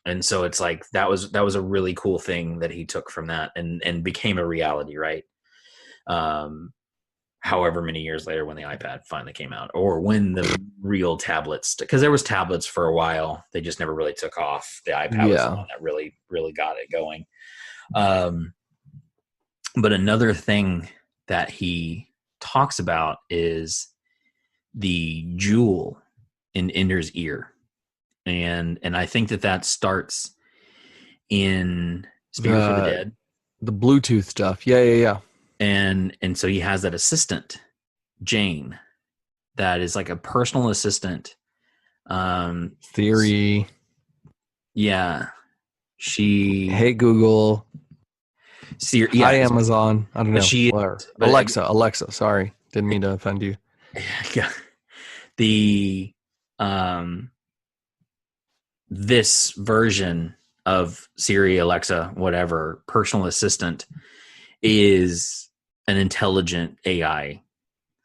And so it's like, that was a really cool thing that he took from that and became a reality, right? However many years later, when the iPad finally came out, or when the real tablets, because there was tablets for a while, they just never really took off. The iPad was the one that really, really got it going. But another thing that he talks about is the jewel in Ender's ear. And I think that starts in Spirit for the Dead. The Bluetooth stuff. Yeah. And so he has that assistant, Jane, that is like a personal assistant. Theory. Yeah. Hey, Google. Hi, Amazon. I don't know. Alexa. Sorry. Didn't mean to offend you. Yeah. This version of Siri, Alexa, whatever, personal assistant is an intelligent AI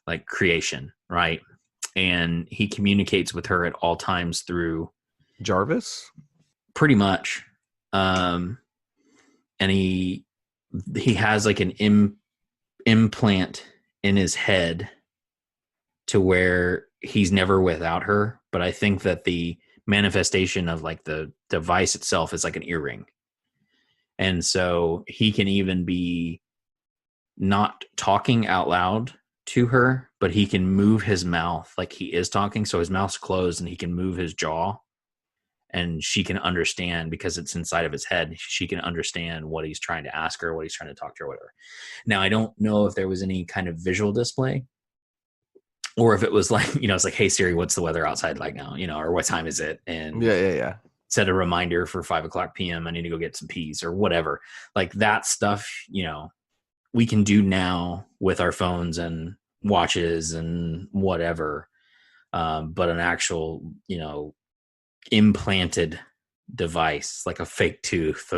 like creation, right? And he communicates with her at all times through Jarvis, pretty much. And he has like an implant in his head to where he's never without her. But I think that the manifestation of like the device itself is like an earring. And so he can even be not talking out loud to her, but he can move his mouth like he is talking. So his mouth's closed and he can move his jaw, and she can understand because it's inside of his head. She can understand what he's trying to ask her, what he's trying to talk to her, whatever. Now, I don't know if there was any kind of visual display, or if it was like, it's like, hey Siri, what's the weather outside like now? Or what time is it? And yeah. Set a reminder for 5:00 PM. I need to go get some peas or whatever. Like that stuff, we can do now with our phones and watches and whatever. But an actual, implanted device, like a fake tooth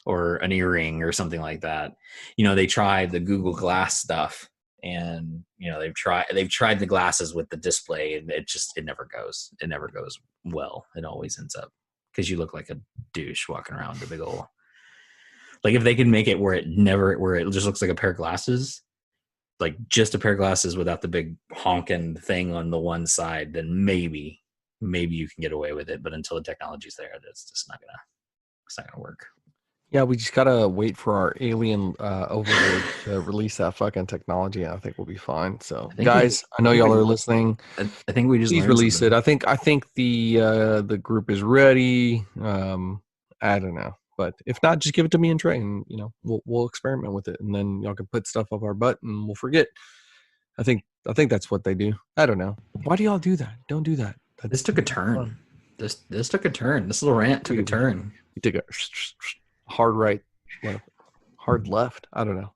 or an earring or something like that. They tried the Google Glass stuff, and they've tried the glasses with the display, and it never goes. It never goes well. It always ends up, because you look like a douche walking around the big old. Like if they can make it where it just looks like a pair of glasses, like just a pair of glasses without the big honking thing on the one side, then maybe you can get away with it. But until the technology's there, it's not gonna work. Yeah, we just gotta wait for our alien overlord to release that fucking technology, and I think we'll be fine. So, guys, I know y'all are listening. I think we just please release it. I think the group is ready. I don't know, but if not, just give it to me and Trey, and we'll experiment with it, and then y'all can put stuff up our butt, and we'll forget. I think that's what they do. I don't know. Why do y'all do that? Don't do that. This took a turn. This took a turn. This little rant took a turn. You took a hard right, hard left. I don't know.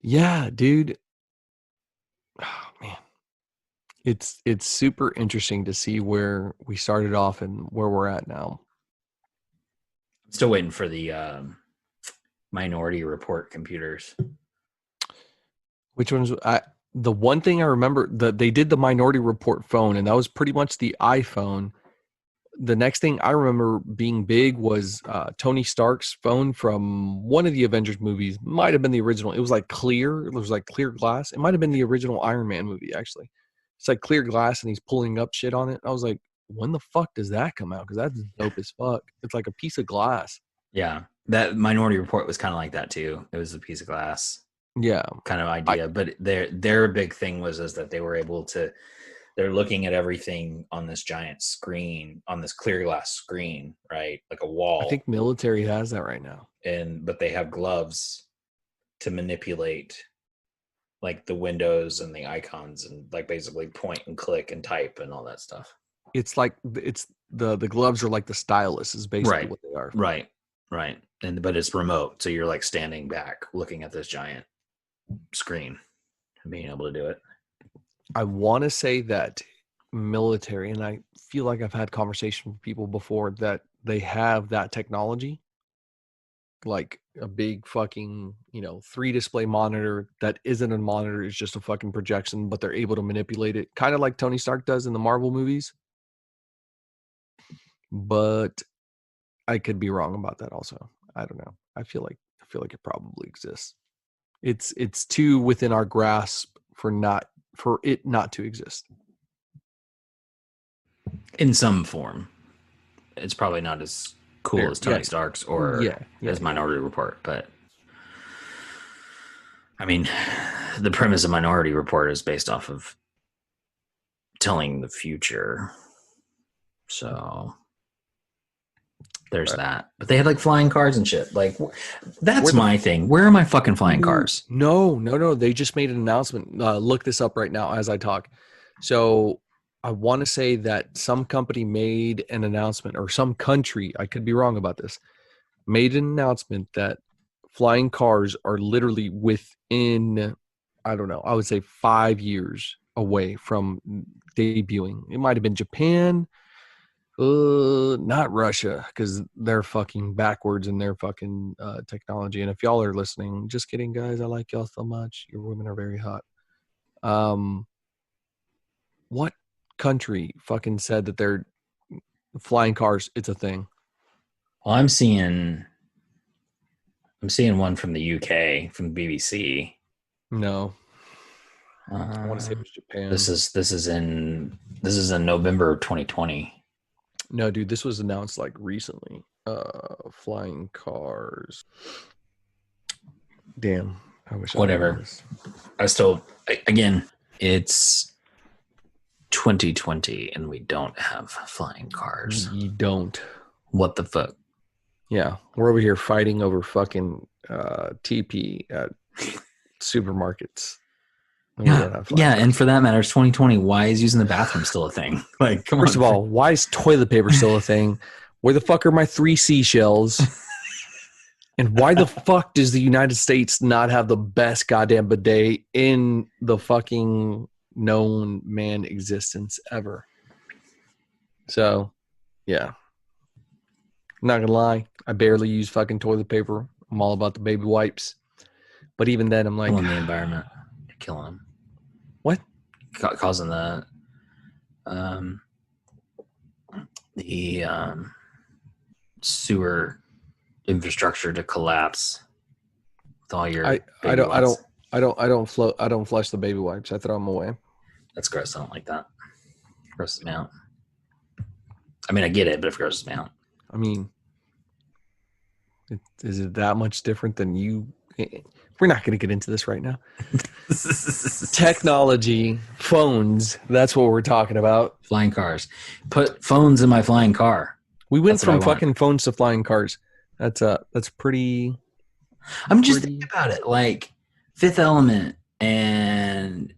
Yeah, dude. Oh man, it's super interesting to see where we started off and where we're at now. I'm still waiting for the Minority Report computers. Which ones? The one thing I remember that they did the Minority Report phone, and that was pretty much the iPhone. The next thing I remember being big was Tony Stark's phone from one of the Avengers movies. Might have been the original. It was like clear. It was like clear glass. It might have been the original Iron Man movie, actually. It's like clear glass, and he's pulling up shit on it. I was like, when the fuck does that come out? Because that's dope as fuck. It's like a piece of glass. Yeah, that Minority Report was kind of like that too. It was a piece of glass. Yeah, kind of idea. But their big thing was that they were able to. They're looking at everything on this giant screen, on this clear glass screen, right? Like a wall. I think military has that right now. But they have gloves to manipulate like the windows and the icons and like basically point and click and type and all that stuff. It's like the gloves are like the stylus is basically what they are. Right. But it's remote. So you're like standing back looking at this giant screen and being able to do it. I want to say that military, and I feel like I've had conversation with people before that they have that technology, like a big fucking, 3 display monitor that isn't a monitor, it's just a fucking projection, but they're able to manipulate it, kind of like Tony Stark does in the Marvel movies. But I could be wrong about that also. I don't know. I feel like it probably exists. It's too within our grasp for it not to exist. In some form. It's probably not as cool as Tony Stark's or as Minority Report, but I mean, the premise of Minority Report is based off of telling the future. So there's that. But they had like flying cars and shit. Like, that's my thing. Where are my fucking flying cars? No. They just made an announcement. Look this up right now as I talk. So I want to say that some company made an announcement, or some country, I could be wrong about this, made an announcement that flying cars are literally within, I don't know, I would say 5 years away from debuting. It might have been Japan, not Russia, because they're fucking backwards in their fucking technology. And if y'all are listening, just kidding, guys. I like y'all so much. Your women are very hot. What country fucking said that they're flying cars? It's a thing. Well, I'm seeing one from the UK, from the BBC. No. I want to say it was Japan. This is in November of 2020. No, dude, this was announced like recently. Flying cars. Damn. I wish whatever. I still, again, it's 2020 and we don't have flying cars. You don't. What the fuck? Yeah, we're over here fighting over fucking TP at supermarkets. Yeah, and for that matter, it's 2020. Why is using the bathroom still a thing? Like, come on. First of all, why is toilet paper still a thing? Where the fuck are my 3 seashells? And why the fuck does the United States not have the best goddamn bidet in the fucking known man existence ever? So, yeah. I'm not gonna lie, I barely use fucking toilet paper. I'm all about the baby wipes. But even then, I'm like, killing the environment. You're killing them. What? Causing the sewer infrastructure to collapse with all your I don't flush the baby wipes. I throw them away. That's gross. I don't like that. Grosses me out. I mean, I get it, but it grosses me out. I mean, is it that much different than you? We're not going to get into this right now. Technology, phones, that's what we're talking about. Flying cars. Put phones in my flying car. We went from fucking phones to flying cars. That's pretty. I'm just thinking about it, like Fifth Element and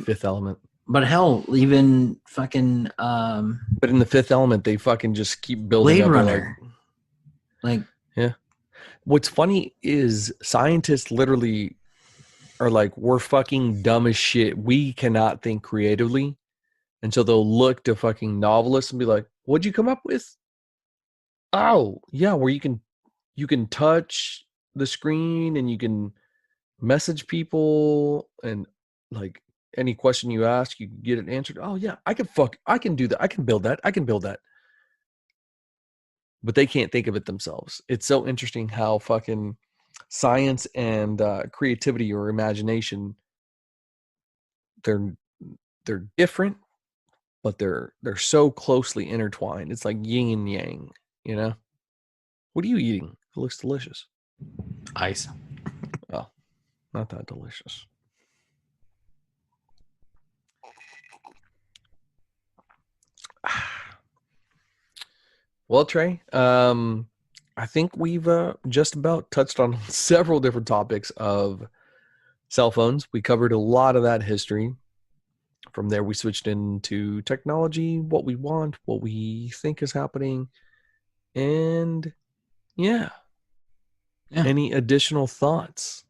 Fifth Element. But hell, even fucking But in the Fifth Element, they fucking just keep building Blade up Runner. Like yeah. What's funny is scientists literally are like, we're fucking dumb as shit. We cannot think creatively. And so they'll look to fucking novelists and be like, what'd you come up with? Oh, yeah, where you can touch the screen and you can message people, and like any question you ask, you can get it answered. Oh yeah, I can do that. I can build that. But they can't think of it themselves. It's so interesting how fucking science and creativity or imagination, they're different, but they're so closely intertwined. It's like yin and yang, you know? What are you eating? It looks delicious. Ice. Oh, not that delicious. Well, Trey, I think we've just about touched on several different topics of cell phones. We covered a lot of that history. From there, we switched into technology, what we want, what we think is happening, and yeah. Any additional thoughts?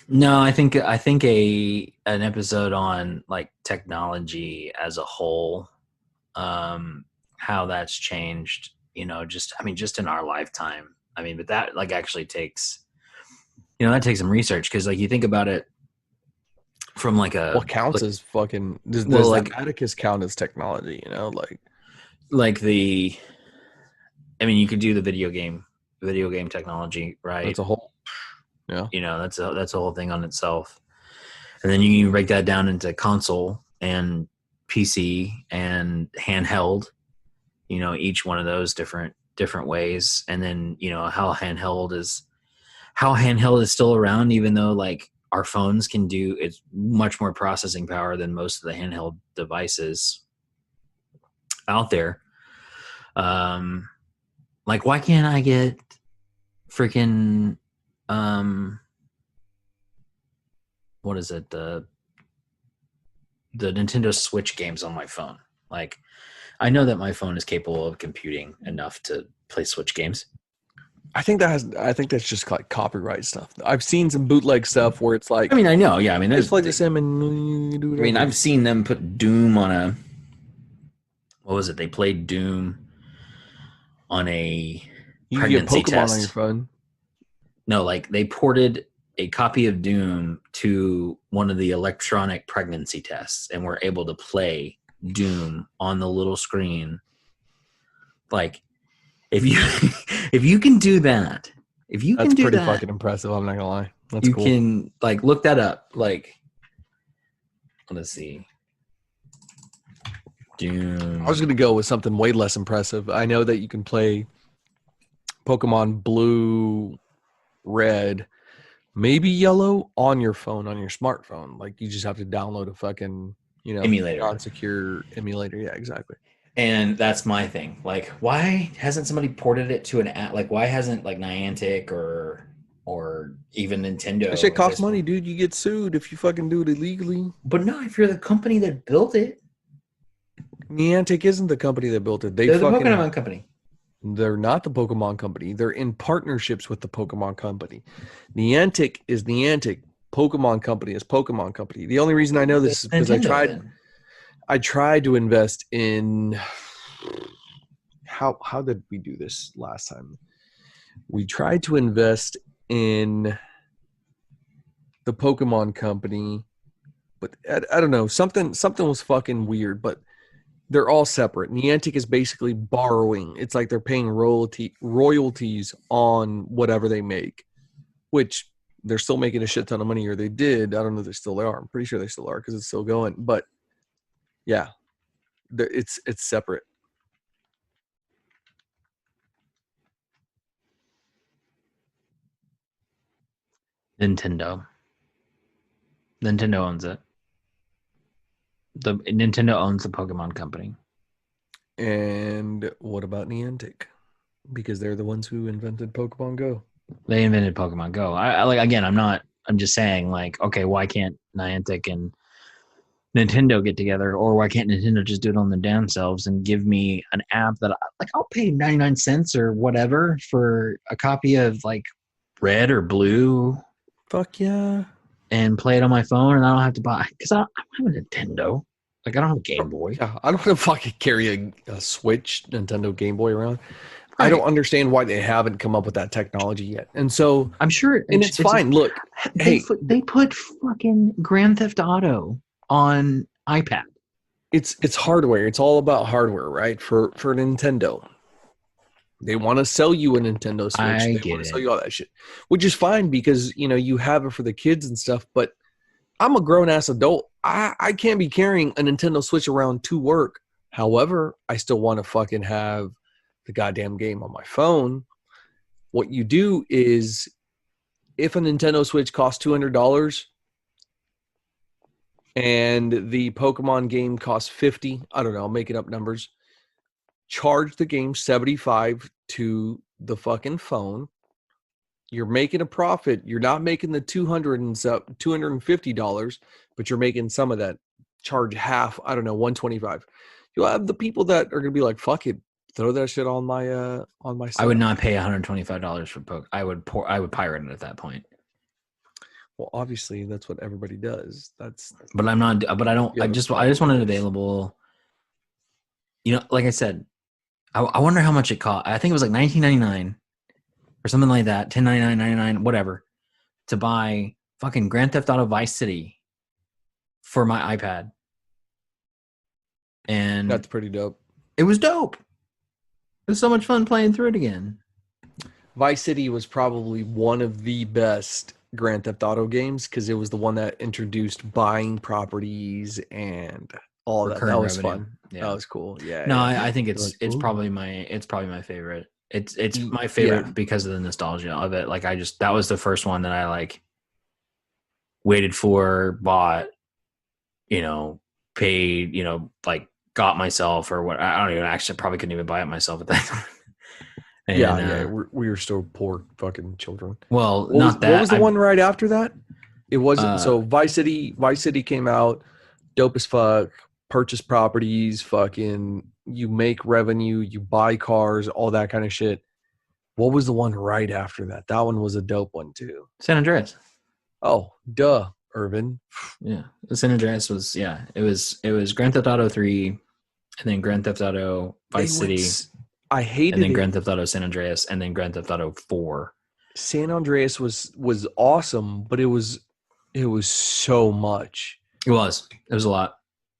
No, I think an episode on like technology as a whole, how that's changed, just in our lifetime. But that like actually takes, that takes some research, because like you think about it from like What counts as fucking does like that Atticus count as technology? like the, you could do the video game technology, right? That's a whole, yeah. That's a whole thing on itself. And then you can break that down into console and PC and handheld, each one of those different ways. And then, how handheld is still around, even though like our phones can do, it's much more processing power than most of the handheld devices out there. Like, why can't I get freaking, what is it? The Nintendo Switch games on my phone. Like, I know that my phone is capable of computing enough to play Switch games. I think that's just like copyright stuff. I've seen some bootleg stuff where it's like, I know. Yeah. it's like the same and do whatever. I've seen them put Doom on what was it? They played Doom on a pregnancy you get Pokemon test on your phone. No, like they ported a copy of Doom to one of the electronic pregnancy tests and were able to play Doom on the little screen. Like, if you can do that, that's pretty fucking impressive. I'm not gonna lie. That's cool. You can like look that up. Like, let's see. Doom. I was gonna go with something way less impressive. I know that you can play Pokemon Blue, Red, maybe Yellow on your phone, on your smartphone. Like, you just have to download a fucking, emulator, non-secure emulator. Yeah, exactly. And that's my thing. Like, why hasn't somebody ported it to an app? Like, why hasn't like Niantic or even Nintendo? That shit costs money, dude. You get sued if you fucking do it illegally. But no, if you're the company that built it. Niantic isn't the company that built it. They're the Pokemon company. They're not the Pokemon company. They're in partnerships with the Pokemon company. Niantic is Niantic. Pokemon company is Pokemon company. The only reason I know this is because I tried to invest in how did we do this last time? We tried to invest in the Pokemon company, but I don't know. Something was fucking weird, but they're all separate. Niantic is basically borrowing. It's like they're paying royalties on whatever they make, which they're still making a shit ton of money, or they did. I don't know if they still are. I'm pretty sure they still are because it's still going. But yeah, it's separate. Nintendo owns it. Nintendo owns the Pokemon company. And what about Niantic? Because they're the ones who invented Pokemon Go. They invented Pokemon Go. I'm just saying, like, okay, why can't Niantic and Nintendo get together, or why can't Nintendo just do it on their damn selves and give me an app that I'll pay 99 cents or whatever for a copy of like Red or Blue. Fuck yeah. And play it on my phone, and I don't have to buy, because I don't have a Nintendo. Like, I don't have a Game Boy. Yeah, I don't want to fucking carry a Switch Nintendo Game Boy around. Right. I don't understand why they haven't come up with that technology yet. And so I'm sure it's fine. Look, they put fucking Grand Theft Auto on iPad. It's hardware. It's all about hardware, right? For Nintendo. They want to sell you a Nintendo Switch. They want to sell you all that shit, which is fine because, you have it for the kids and stuff. But I'm a grown-ass adult. I can't be carrying a Nintendo Switch around to work. However, I still want to fucking have the goddamn game on my phone. What you do is, if a Nintendo Switch costs $200 and the Pokemon game costs $50, I don't know, I'm making up numbers. Charge the game $75 to the fucking phone. You're making a profit. You're not making the $250, but you're making some of that. Charge half, I don't know, $125. You'll have the people that are gonna be like, fuck it, throw that shit on my site. I would not pay $125 for Poke. I would pirate it at that point. Well, obviously that's what everybody does. But I'm not. But I don't. Yeah, I just want it available. Like I said, I wonder how much it cost. I think it was like $19.99 or something like that. $10.99, whatever, to buy fucking Grand Theft Auto Vice City for my iPad. And that's pretty dope. It was dope. It was so much fun playing through it again. Vice City was probably one of the best Grand Theft Auto games because it was the one that introduced buying properties and all that. That was revenue. Fun. Yeah. That was cool. Yeah. No, yeah. I think it's probably my favorite. It's my favorite because of the nostalgia of it. Like that was the first one that I like waited for, bought, paid, like got myself or what. I don't even actually probably couldn't even buy it myself at that time. And, we were still poor fucking children. Well, what was the one right after that? It wasn't. So Vice City came out, dope as fuck. Purchase properties, fucking, you make revenue, you buy cars, all that kind of shit. What was the one right after that? That one was a dope one too. San Andreas. Oh, duh, Irvin. Yeah, San Andreas was it was Grand Theft Auto 3, and then Grand Theft Auto Vice City. I hated and then it. Grand Theft Auto San Andreas, and then Grand Theft Auto 4. San Andreas was awesome, but it was so much. It was a lot.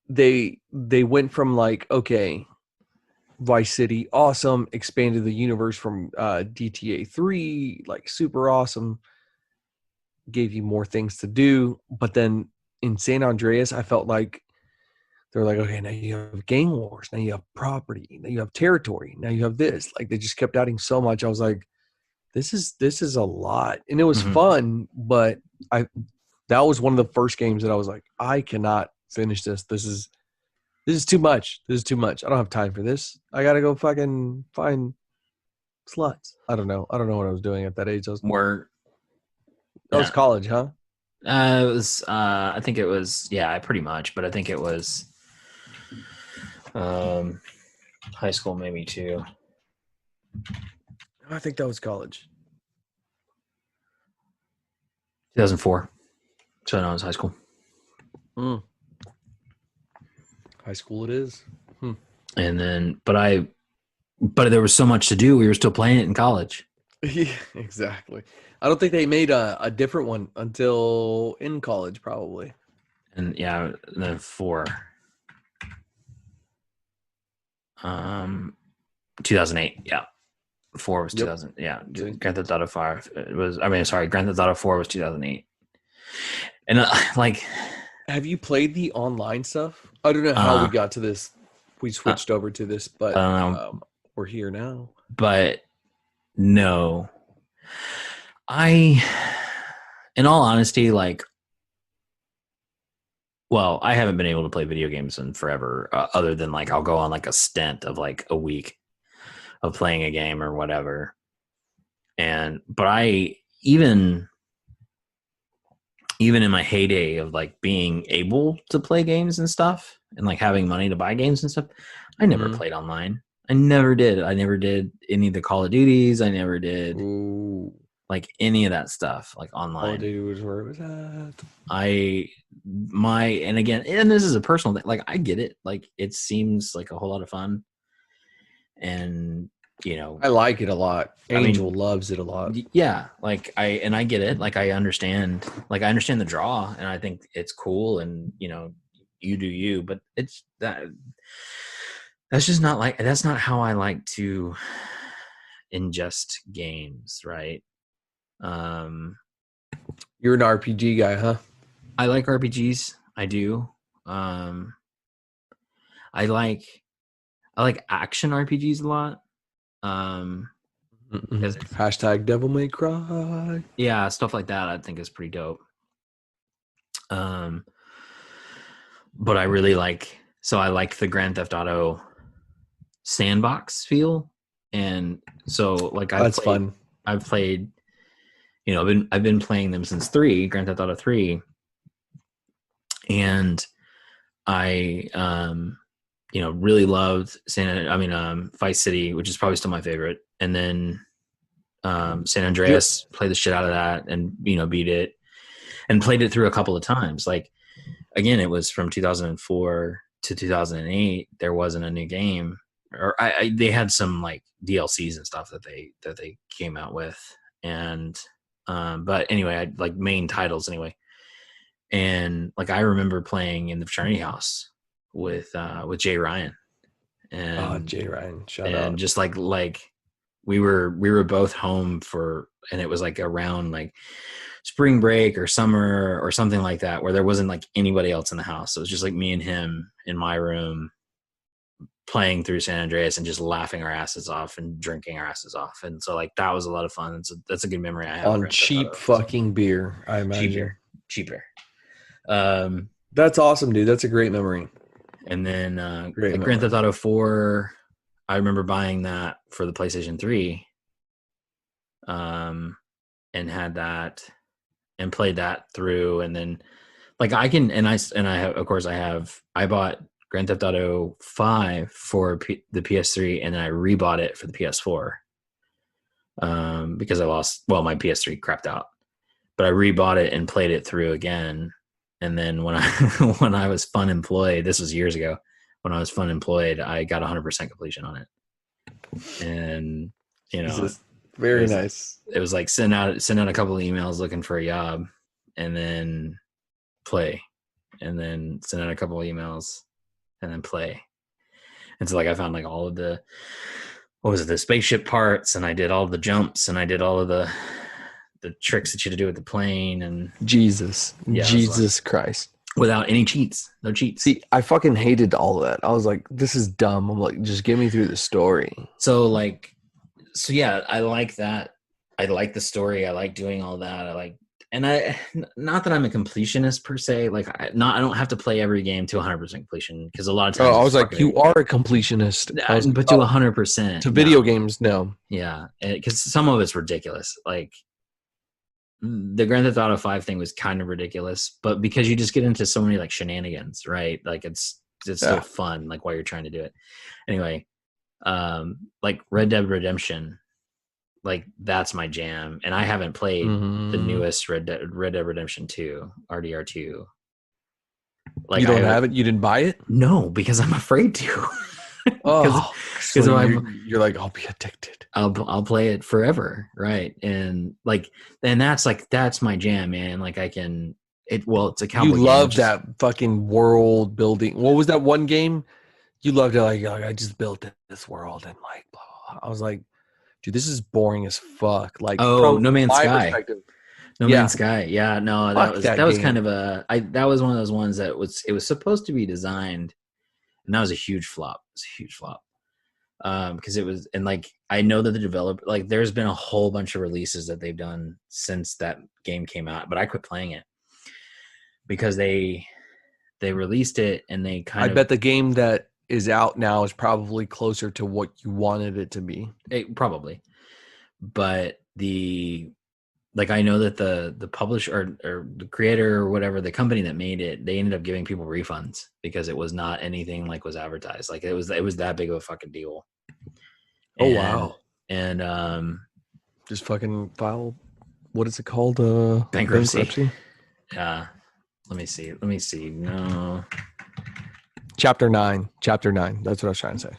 They went from like, okay, Vice City, awesome, expanded the universe from GTA 3, like super awesome, gave you more things to do. But then in San Andreas, I felt like they're like, okay, now you have gang wars, now you have property, now you have territory, now you have this. Like they just kept adding so much. I was like, this is a lot. And it was fun, but that was one of the first games that I was like, I cannot finish this. This is too much. This is too much. I don't have time for this. I gotta go fucking find sluts. I don't know what I was doing at that age. That was college, huh? It was. I think it was. Yeah, pretty much. But I think it was high school, maybe too. I think that was college. 2004. So no, it was high school. High school it is. And then, but there was so much to do. We were still playing it in college. Yeah, exactly. I don't think they made a different one until in college, probably. And then 4. 2008. Yeah. 4 was 2000. Yep. Yeah. Grand Theft Auto 5. Grand Theft Auto 4 was 2008. And have you played the online stuff? I don't know how we got to this. We switched over to this, but we're here now. But no, in all honesty, I haven't been able to play video games in forever, other than I'll go on a stint of a week of playing a game or whatever. But I even in my heyday of being able to play games and stuff and having money to buy games and stuff, I never played online. I never did. I never did any of the Call of Duties. I never did any of that stuff online. Call of Duty was where it was at. And this is a personal thing. I get it. It seems like a whole lot of fun. And I like it a lot. Angel loves it a lot. Yeah, I get it. I understand. I understand the draw, and I think it's cool. And you do you, but it's that's just not that's not how I like to ingest games, right? You're an RPG guy, huh? I like RPGs. I do. I like action RPGs a lot. Hashtag Devil May Cry. Yeah, stuff like that I think is pretty dope. But I really like the Grand Theft Auto sandbox feel, and so that's fun. I've played, I've been playing them since Grand Theft Auto 3, and I really loved Vice City, which is probably still my favorite, and then San Andreas, played the shit out of that and beat it. and played it through a couple of times. Like, again, it was from 2004 to 2008. There wasn't a new game, or they had some like DLCs and stuff that they came out with, and but anyway, I like main titles anyway. And like I remember playing in the fraternity house with Jay Ryan, and Jay Ryan, shout and out. just like we were both home and it was like around like spring break or summer or something like that, where there wasn't like anybody else in the house. So it was just like me and him in my room playing through San Andreas and just laughing our asses off and drinking our asses off. And so like that was a lot of fun. So that's a good memory I have on cheap fucking beer, I imagine. Cheaper. That's awesome, dude. That's a great memory. And then like Grand Theft Auto 4, I remember buying that for the PlayStation 3, and had that and played that through. And then like I bought Grand Theft Auto 5 for the PS3, and then I rebought it for the PS4 because my PS3 crapped out, but I rebought it and played it through again. And then when I was fun employed, this was years ago, when I was fun employed, I got 100% completion on it. And Jesus. Very nice. It was like send out a couple of emails looking for a job, and then play, and then send out a couple of emails, and then play. And so like I found like all of the spaceship parts, and I did all the jumps, and I did all of the tricks that you had to do with the plane, and Jesus Christ, without any cheats, no cheats. See, I fucking hated all of that. I was like, this is dumb. I'm like, just get me through the story. So yeah, I like that. I like the story. I like doing all that. Not that I'm a completionist per se. Like I don't have to play every game to 100% completion, because a lot of times I was like, you are a completionist. But to 100%. To video games, no. Yeah, because some of it's ridiculous. Like the Grand Theft Auto 5 thing was kind of ridiculous, but because you just get into so many like shenanigans, right? Like it's so fun, like while you're trying to do it. Anyway, like Red Dead Redemption, like that's my jam, and I haven't played the newest Red Dead Redemption 2, RDR2. Like you don't have it? You didn't buy it? No, because I'm afraid to. Oh, so you're like, I'll be addicted. I'll play it forever, right? And that's my jam, man. Like I can. It's a cowboy. You love that fucking world building. What was that one game? You loved it, like I just built this world and like blah, blah, blah. I was like, dude, this is boring as fuck. Like, No Man's Sky. No Man's Sky. Yeah, no, that was kind of that was one of those ones that it was supposed to be designed, and that was a huge flop. It's a huge flop. Because it was, and like I know that the developer, like there's been a whole bunch of releases that they've done since that game came out, but I quit playing it because they released it and they I bet the game that is out now is probably closer to what you wanted it to be. Probably. But I know that the publisher or the creator or whatever, the company that made it, they ended up giving people refunds because it was not anything like was advertised. Like it was that big of a fucking deal. Wow. And just fucking file, what is it called? Bankruptcy. Yeah. Let me see. No. Chapter 9. That's what I was trying to say.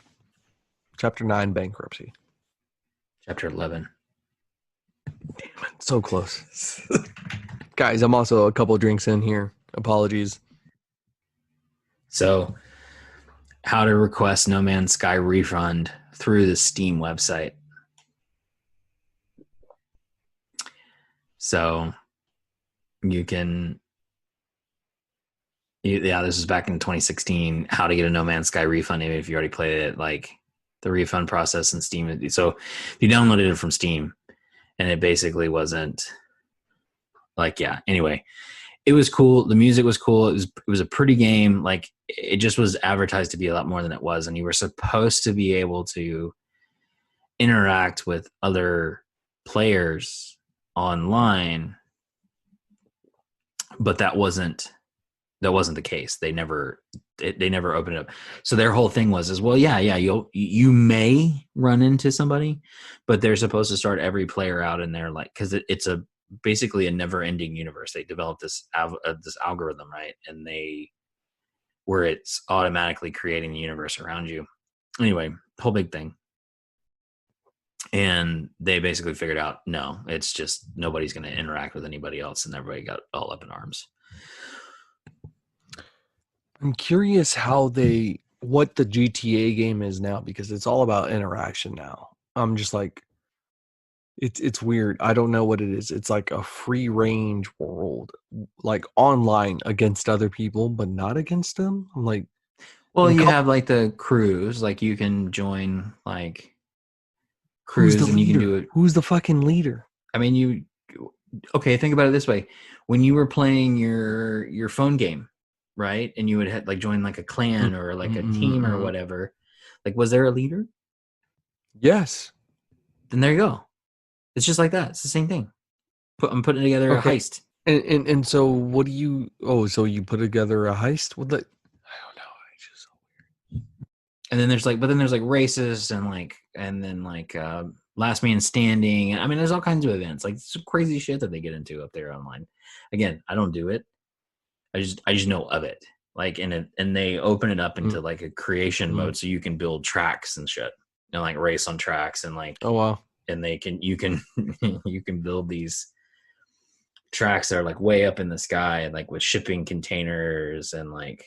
Chapter 9, bankruptcy. Chapter 11. Damn it, so close. Guys, I'm also a couple drinks in here. Apologies. So, how to request No Man's Sky refund through the Steam website. So, you can... this is back in 2016. How to get a No Man's Sky refund, even if you already played it. Like the refund process in Steam. So you downloaded it from Steam, and it basically wasn't like, yeah. Anyway, it was cool. The music was cool. It was a pretty game. Like it just was advertised to be a lot more than it was, and you were supposed to be able to interact with other players online, but that wasn't the case. They never opened it up. So their whole thing was you may run into somebody, but they're supposed to start every player out in there, like, because it's a basically a never-ending universe. They developed this this algorithm, right? And where it's automatically creating the universe around you. Anyway, whole big thing. And they basically figured out, no, it's just nobody's going to interact with anybody else, and everybody got all up in arms. I'm curious what the GTA game is now, because it's all about interaction now. I'm just like, it's weird. I don't know what it is. It's like a free range world, like online against other people, but not against them. I'm like, well, you have like the crews, like you can join like crews, who's the and leader? you can do it. Who's the fucking leader? I mean, okay, think about it this way: when you were playing your phone game, right, and you would have, like, join like a clan or like a team or whatever, like, was there a leader? Yes. Then there you go. It's just like that. It's the same thing. I'm putting together a heist. And so what do you? Oh, so you put together a heist? What the? I don't know. It's just so weird. And then there's like races and then last man standing. I mean, there's all kinds of events, like some crazy shit that they get into up there online. Again, I don't do it. I just know of it. Like and they open it up into like a creation mode, so you can build tracks and shit, and like race on tracks, and like, oh wow. And you can you can build these tracks that are like way up in the sky, and like with shipping containers and like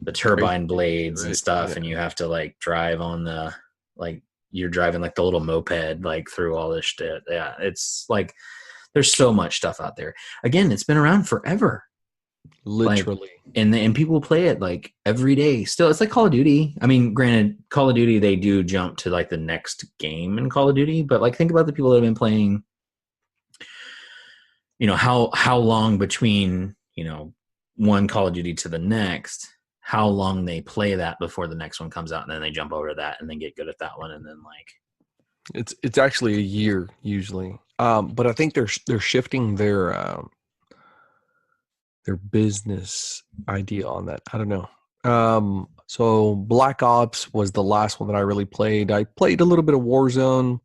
the turbine blades and stuff. Yeah. And you have to like drive on the, like, you're driving like the little moped like through all this shit. Yeah, it's like there's so much stuff out there. Again, it's been around forever. Literally. Like, and people play it like every day still. It's like Call of Duty. I mean, granted, Call of Duty, they do jump to like the next game in Call of Duty, but like, think about the people that have been playing, you know, how long between, you know, one Call of Duty to the next, how long they play that before the next one comes out, and then they jump over to that and then get good at that one, and then like it's actually a year usually. But I think they're shifting their business idea on that. I don't know. So Black Ops was the last one that I really played. I played a little bit of Warzone,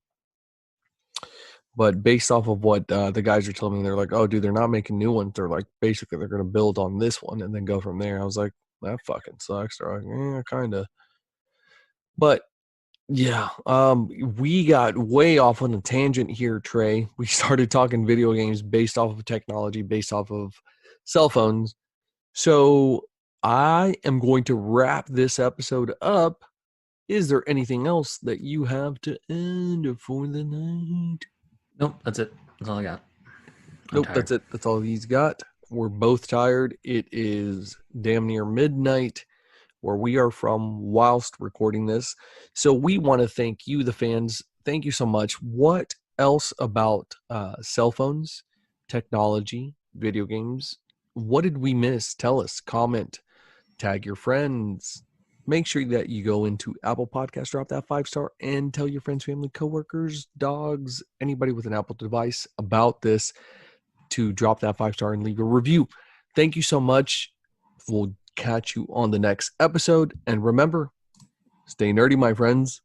but based off of what the guys are telling me, they're like, oh, dude, they're not making new ones. They're like, basically, they're going to build on this one and then go from there. I was like, that fucking sucks. They're like, yeah, kind of. But yeah, we got way off on a tangent here, Trey. We started talking video games based off of technology, based off of cell phones. So I am going to wrap this episode up. Is there anything else that you have to end for the night? Nope, that's it. That's all I got. Nope, that's it. That's all he's got. We're both tired. It is damn near midnight where we are from whilst recording this. So we want to thank you, the fans. Thank you so much. What else about cell phones, technology, video games? What did we miss? Tell us, comment, tag your friends. Make sure that you go into Apple Podcasts, drop that 5-star, and tell your friends, family, coworkers, dogs, anybody with an Apple device about this to drop that 5-star and leave a review. Thank you so much. We'll catch you on the next episode. And remember, stay nerdy, my friends.